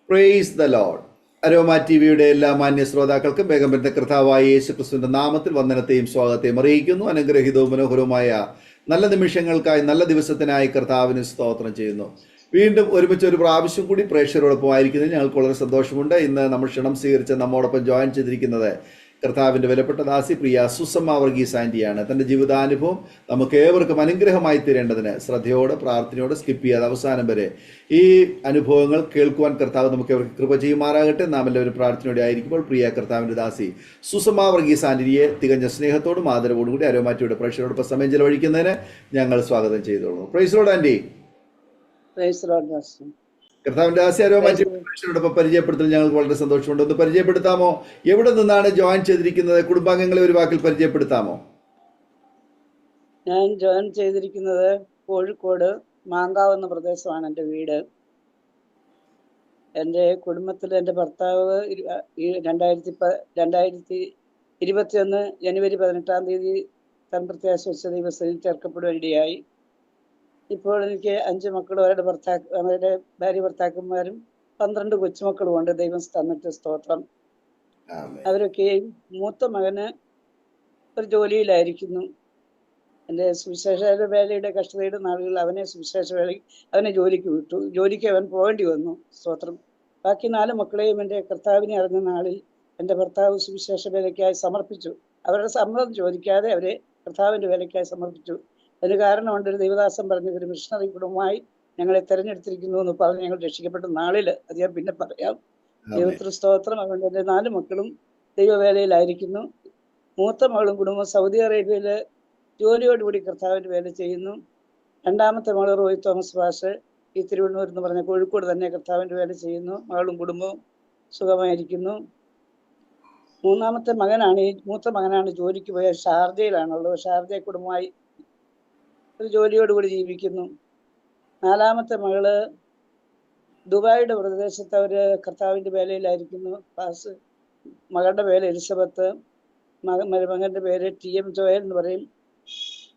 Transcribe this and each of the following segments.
Praise the Lord. Aroma T വിയുടെ എല്ലാ മാന്യ ശ്രോതാക്കൾക്കും വേഗം വരുന്ന കർത്താവായ യേശു ക്രിസ്തുവിന്റെ നാമത്തിൽ വന്ദനത്തെയും സ്വാഗതത്തെയും അറിയിക്കുന്നു. അനുഗ്രഹീതവും മനോഹരവുമായ നല്ല നിമിഷങ്ങൾക്കായി, നല്ല ദിവസത്തിനായി കർത്താവിന് സ്തോത്രം ചെയ്യുന്നു. വീണ്ടും ഒരുമിച്ച് ഒരു പ്രാവശ്യം കൂടി പ്രേക്ഷകരോടൊപ്പം ആയിരിക്കുന്നതിൽ ഞങ്ങൾക്ക് വളരെ സന്തോഷമുണ്ട്. ഇന്ന് നമ്മൾ ക്ഷണം സ്വീകരിച്ച് നമ്മോടൊപ്പം ജോയിൻ ചെയ്തിരിക്കുന്നത് കർത്താവിൻ്റെ വിലപ്പെട്ട ദാസി പ്രിയ സുസമ്മ വർഗീസ് ആൻറ്റിയാണ്. തൻ്റെ ജീവിതാനുഭവം നമുക്ക് ഏവർക്കും അനുഗ്രഹമായി തീരേണ്ടതിന് ശ്രദ്ധയോടെ, പ്രാർത്ഥനയോടെ, സ്കിപ്പ് ചെയ്യാതെ അവസാനം വരെ ഈ അനുഭവങ്ങൾ കേൾക്കുവാൻ കർത്താവ് നമുക്ക് ഏവർക്ക് കൃപ ചെയ്യുമാറാകട്ടെ. നാം എല്ലാവരും പ്രാർത്ഥനയോടെ ആയിരിക്കുമ്പോൾ പ്രിയ കർത്താവിൻ്റെ ദാസി സുസമ്മ വർഗീസ് ആൻറ്റിയെ തികഞ്ഞ സ്നേഹത്തോടും ആദരവോടും കൂടി അരോമാറ്റിയുടെ പ്രേക്ഷകരോടൊപ്പം സമയം ചെലവഴിക്കുന്നതിന് ഞങ്ങൾ സ്വാഗതം ചെയ്തോളൂ. Praise Lord aunty. കർത്താവിന്റെ ദാസി അരോമാറ്റിയോടൊപ്പം പരിചയപ്പെടുത്തൽ ഞങ്ങൾക്ക് വളരെ സന്തോഷമുണ്ട്. ഒന്ന് പരിചയപ്പെടുത്താമോ? എവിടെ നിന്നാണ് ജോയിൻ ചെയ്തിരിക്കുന്നത്? കുടുംബാംഗങ്ങളെ ഒരു വാക്കിൽ പരിചയപ്പെടുത്താമോ? ഞാൻ ജോയിൻ ചെയ്തിരിക്കുന്നത് കോഴിക്കോട് മാങ്കാവ് എന്ന പ്രദേശമാണ് എൻ്റെ വീട്. എൻ്റെ കുടുംബത്തിൽ എൻ്റെ ഭർത്താവ് 2021 ജനുവരി 18 തൻപ്രത്യാശ ദിവസത്തിൽ ചേർക്കപ്പെടുവാനിടയായി. ഇപ്പോൾ എനിക്ക് 5 മക്കളും അവരുടെ ഭാര്യ ഭർത്താക്കന്മാരും 12 കൊച്ചുമക്കളും ഉണ്ട്. ദൈവം തന്നിട്ട് സ്തോത്രം. അവരൊക്കെയും മൂത്ത മകന് ഒരു ജോലിയിലായിരിക്കുന്നു. എൻ്റെ സുവിശേഷ വേലയുടെ കഷ്ടതയുടെ നാളുകൾ അവനെ ജോലിക്ക് വിട്ടു. ജോലിക്ക് അവൻ പോകേണ്ടി വന്നു. സ്തോത്രം. ബാക്കി 4 മക്കളെയും എൻ്റെ കർത്താവിനെ അറിഞ്ഞ നാളിൽ എൻ്റെ ഭർത്താവ് സുവിശേഷ വേലയ്ക്കായി സമർപ്പിച്ചു. അവരുടെ സമ്മതം ചോദിക്കാതെ അവരെ കർത്താവിൻ്റെ വേലയ്ക്കായി സമർപ്പിച്ചു. അതിന് കാരണമുണ്ട്. ഒരു ദൈവദാസൻ പറഞ്ഞു, ഒരു മിഷണറി കുടുംബമായി ഞങ്ങളെ തെരഞ്ഞെടുത്തിരിക്കുന്നു എന്ന് പറഞ്ഞ് ഞങ്ങൾ രക്ഷിക്കപ്പെട്ട നാളിൽ അത് ഞാൻ പിന്നെ പറയാം. ദൈവത്തിന് സ്തോത്രം. അതുകൊണ്ട് എൻ്റെ 4 മക്കളും ദൈവവേലയിലായിരിക്കുന്നു. മൂത്ത മകളും കുടുംബം സൗദി അറേബ്യയിൽ ജോലിയോടുകൂടി കർത്താവിൻ്റെ വേല ചെയ്യുന്നു. രണ്ടാമത്തെ മകൾ റോയ് തോമസ് പാഷ് ഈ തിരുവണ്ണൂർ എന്ന് പറഞ്ഞ കോഴിക്കോട് തന്നെ കർത്താവിൻ്റെ വേല ചെയ്യുന്നു. മകളും കുടുംബവും സുഖമായിരിക്കുന്നു. മൂത്ത മകനാണ് ജോലിക്ക് പോയ ഷാർജയിലാണുള്ളത്. ഷാർജ കുടുംബമായി ഒരു ജോലിയോടുകൂടി ജീവിക്കുന്നു. 4മത്തെ മകള് ദുബായിയുടെ പ്രദേശത്ത് അവര് കർത്താവിൻ്റെ വേലയിലായിരിക്കുന്നു. മകളുടെ പേര് എലിസബത്ത്, മകന്റെ പേര് TM ജോയൽ എന്ന് പറയും.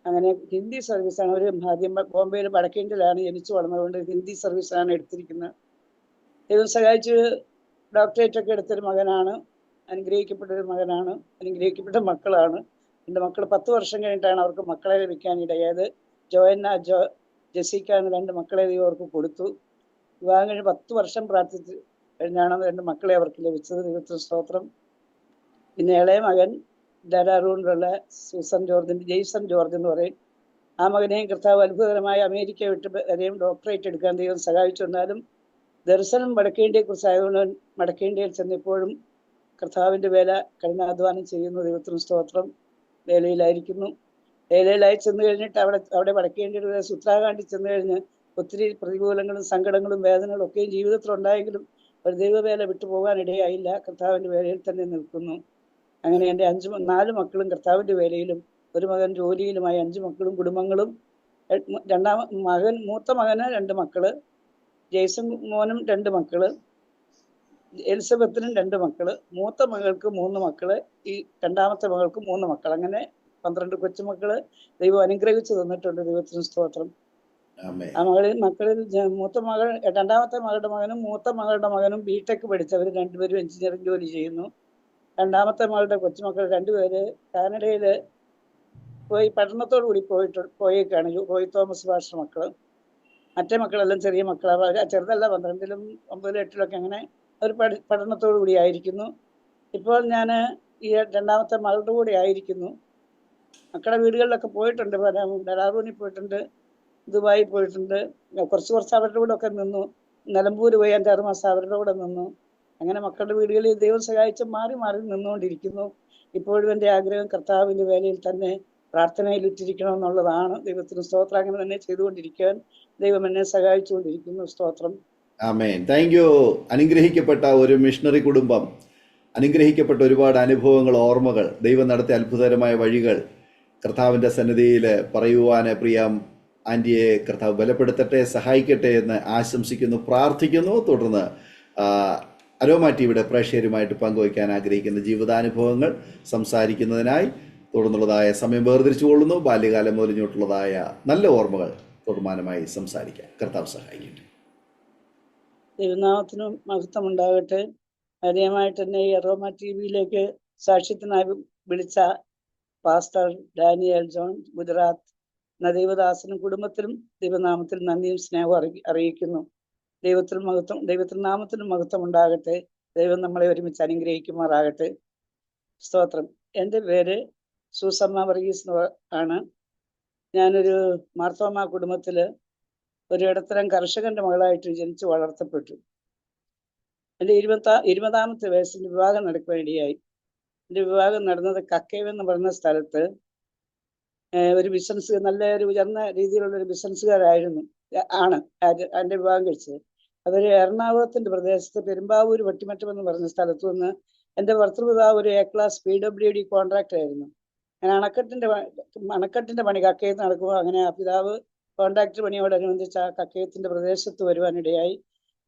അങ്ങനെ ഹിന്ദി സർവീസാണ്. അവർ ആദ്യം ബോംബെയിൽ വടക്കേന്ത്യയിലാണ് ജനിച്ചു വളർന്നതുകൊണ്ട് ഹിന്ദി സർവീസാണ് എടുത്തിരിക്കുന്നത്. ദൈവം സഹായിച്ച് ഡോക്ടറേറ്റ് ഒക്കെ എടുത്തൊരു മകനാണ്. അനുഗ്രഹിക്കപ്പെട്ടൊരു മകനാണ്. അനുഗ്രഹിക്കപ്പെട്ട മക്കളാണ്. എൻ്റെ മക്കൾ 10 വർഷം കഴിഞ്ഞിട്ടാണ് അവർക്ക് മക്കളെ ലഭിക്കാൻ ഇടയായത്. ജെസിക്ക എന്ന 2 മക്കളെ ദൈവം അവർക്ക് കൊടുത്തു. വിവാഹം കഴിഞ്ഞ് 10 വർഷം പ്രാർത്ഥിച്ച് കഴിഞ്ഞാണ് 2 മക്കളെ അവർക്ക് ലഭിച്ചത്. ദൈവത്തിന് സ്തോത്രം. പിന്നെ ഇളയ മകൻ ഡെറാഡൂണിലുള്ള ജെയ്സൺ ജോർജ് എന്ന് പറയും. ആ മകനെയും കർത്താവ് അത്ഭുതകരമായി അമേരിക്ക വിട്ട് വരെയും ഡോക്ടറേറ്റ് എടുക്കാൻ ദൈവം സഹായിച്ചു. എന്നാലും ദർശനം വടക്കേന്ത്യയെ കുറിച്ചായതുകൊണ്ട് വടക്കേന്ത്യയിൽ ചെന്നപ്പോഴും കർത്താവിൻ്റെ വേല കഠിനാധ്വാനം ചെയ്യുന്നു. ദൈവത്തിന് സ്തോത്രം. വേലയിലായിരിക്കുന്നു. വേലയിലായി ചെന്ന് കഴിഞ്ഞിട്ട് അവിടെ വടക്കേന്ത്യയുടെ ഉത്തരാഖണ്ഡിൽ ചെന്ന് കഴിഞ്ഞ് ഒത്തിരി പ്രതികൂലങ്ങളും സങ്കടങ്ങളും വേദനകളും ഒക്കെയും ജീവിതത്തിലുണ്ടായെങ്കിലും ഒരു ദൈവവേല വിട്ടുപോകാൻ ഇടയായില്ല. കർത്താവിൻ്റെ വേലയിൽ തന്നെ നിൽക്കുന്നു. അങ്ങനെ എൻ്റെ 4 മക്കളും കർത്താവിൻ്റെ വേലയിലും ഒരു മകൻ ജോലിയിലുമായി 5 മക്കളും കുടുംബങ്ങളും. മൂത്ത മകന് 2 മക്കള്, ജെയ്സൺ മോനും 2 മക്കള്, എലിസബത്തിനും 2 മക്കള്, മൂത്ത മകൾക്ക് 3 മക്കള്, ഈ 2മത്തെ മകൾക്ക് 3 മക്കൾ. അങ്ങനെ 12 കൊച്ചുമക്കള് ദൈവം അനുഗ്രഹിച്ചു തന്നിട്ടുണ്ട്. ദൈവത്തിന് സ്തോത്രം. ആ മക്കളിൽ 2മത്തെ മകളുടെ മകനും മൂത്ത മകളുടെ മകനും BTech പഠിച്ചവർ 2 പേരും എഞ്ചിനീയറിംഗ് ജോലി ചെയ്യുന്നു. 2മത്തെ മകളുടെ കൊച്ചുമക്കൾ 2 പേര് കാനഡയിൽ പോയി പഠനത്തോടു കൂടി പോയേക്കാണ്. റോയ് തോമസ് പാഷ മക്കള്. മറ്റേ മക്കളെല്ലാം ചെറിയ മക്കളാണ്. ചെറുതല്ല, 12ലും 9ലും 8ലൊക്കെ അങ്ങനെ അവർ പഠനത്തോടു കൂടി ആയിരിക്കുന്നു. ഇപ്പോൾ ഞാൻ ഈ 2മത്തെ മകളുടെ കൂടെ ആയിരിക്കുന്നു. മക്കളുടെ വീടുകളിലൊക്കെ പോയിട്ടുണ്ട്. ഡെറാഡൂണിൽ പോയിട്ടുണ്ട്, ദുബായിൽ പോയിട്ടുണ്ട്. കുറച്ച് അവരുടെ കൂടെ ഒക്കെ നിന്നു. നിലമ്പൂർ പോയി 5-6 മാസം അവരുടെ കൂടെ നിന്നു. അങ്ങനെ മക്കളുടെ വീടുകളിൽ ദൈവം സഹായിച്ച് മാറി മാറി നിന്നുകൊണ്ടിരിക്കുന്നു. ഇപ്പോഴും എൻ്റെ ആഗ്രഹം കർത്താവിൻ്റെ വേലയിൽ തന്നെ പ്രാർത്ഥനയിൽ ഇട്ടിരിക്കണം എന്നുള്ളതാണ്. ദൈവത്തിന് സ്തോത്രം. അങ്ങനെ തന്നെ ചെയ്തുകൊണ്ടിരിക്കാൻ ദൈവം എന്നെ സഹായിച്ചുകൊണ്ടിരിക്കുന്നു. സ്തോത്രം. ആമേൻ. Thank you. അനുഗ്രഹിക്കപ്പെട്ട ഒരു മിഷണറി കുടുംബം, അനുഗ്രഹിക്കപ്പെട്ട ഒരുപാട് അനുഭവങ്ങൾ, ഓർമ്മകൾ, ദൈവം നടത്തിയ അത്ഭുതകരമായ വഴികൾ കർത്താവിൻ്റെ സന്നിധിയിൽ പറയുവാൻ പ്രിയ ആൻറ്റിയെ കർത്താവ് ബലപ്പെടുത്തട്ടെ, സഹായിക്കട്ടെ എന്ന് ആശംസിക്കുന്നു, പ്രാർത്ഥിക്കുന്നു. തുടർന്ന് അരോമ ടിവിയുടെ പ്രേക്ഷകരുമായിട്ട് പങ്കുവയ്ക്കാൻ ആഗ്രഹിക്കുന്ന ജീവിതാനുഭവങ്ങൾ സംസാരിക്കുന്നതിനായി തുടർന്നുള്ളതായ സമയം വേർതിരിച്ചു കൊള്ളുന്നു. ബാല്യകാലം മുതൽ ഇങ്ങോട്ടുള്ളതായ നല്ല ഓർമ്മകൾ തുടർമാനമായി സംസാരിക്കാം. കർത്താവ് സഹായിക്കട്ടെ. തിരുനാമത്തിനും മഹത്വം ഉണ്ടാകട്ടെ. ആദ്യമായിട്ട് തന്നെ ഈ അറോമ ടി വിയിലേക്ക് സാക്ഷ്യത്തിനായി വിളിച്ച പാസ്റ്റർ ഡാനിയൽ ജോൺ ഗുജറാത്ത് എന്ന ദൈവദാസനും കുടുംബത്തിലും ദൈവനാമത്തിൽ നന്ദിയും സ്നേഹവും അറിയിക്കുന്നു. ദൈവത്തിൽ നാമത്തിനും മഹത്വം ഉണ്ടാകട്ടെ. ദൈവം നമ്മളെ ഒരുമിച്ച് അനുഗ്രഹിക്കുമാറാകട്ടെ. സ്തോത്രം. എൻ്റെ പേര് സൂസമ്മ വർഗീസ് ആണ്. ഞാനൊരു മാർത്തോമ കുടുംബത്തില് ഒരു ഇടത്തരം കർഷകന്റെ മകളായിട്ട് ജനിച്ചു വളർത്തപ്പെട്ടു. എൻ്റെ 20ാമത്തെ വയസ്സിൽ വിവാഹം നടക്കുവാനിടയായി. എൻ്റെ വിവാഹം നടന്നത് കക്കയം എന്ന് പറയുന്ന സ്ഥലത്ത് ഒരു ബിസിനസ്, നല്ല ഒരു ഉയർന്ന രീതിയിലുള്ള ഒരു ബിസിനസ്സുകാരായിരുന്നു ആണ് എൻ്റെ വിവാഹം കഴിച്ചത്. അവർ എറണാകുളത്തിന്റെ പ്രദേശത്ത് പെരുമ്പാവൂർ വട്ടിമറ്റം എന്ന് പറഞ്ഞ സ്ഥലത്തു നിന്ന് എൻ്റെ ഭർത്തൃപിതാവ് ഒരു A-ക്ലാസ് PWD കോൺട്രാക്ടർ ആയിരുന്നു. ഞാൻ അണക്കെട്ടിന്റെ പണി കക്കയത്ത് നടക്കുമ്പോൾ അങ്ങനെ ആ പിതാവ് കോൺട്രാക്ടർ പണിയോടനുബന്ധിച്ച് ആ കക്കയത്തിന്റെ പ്രദേശത്ത് വരുവാനിടയായി.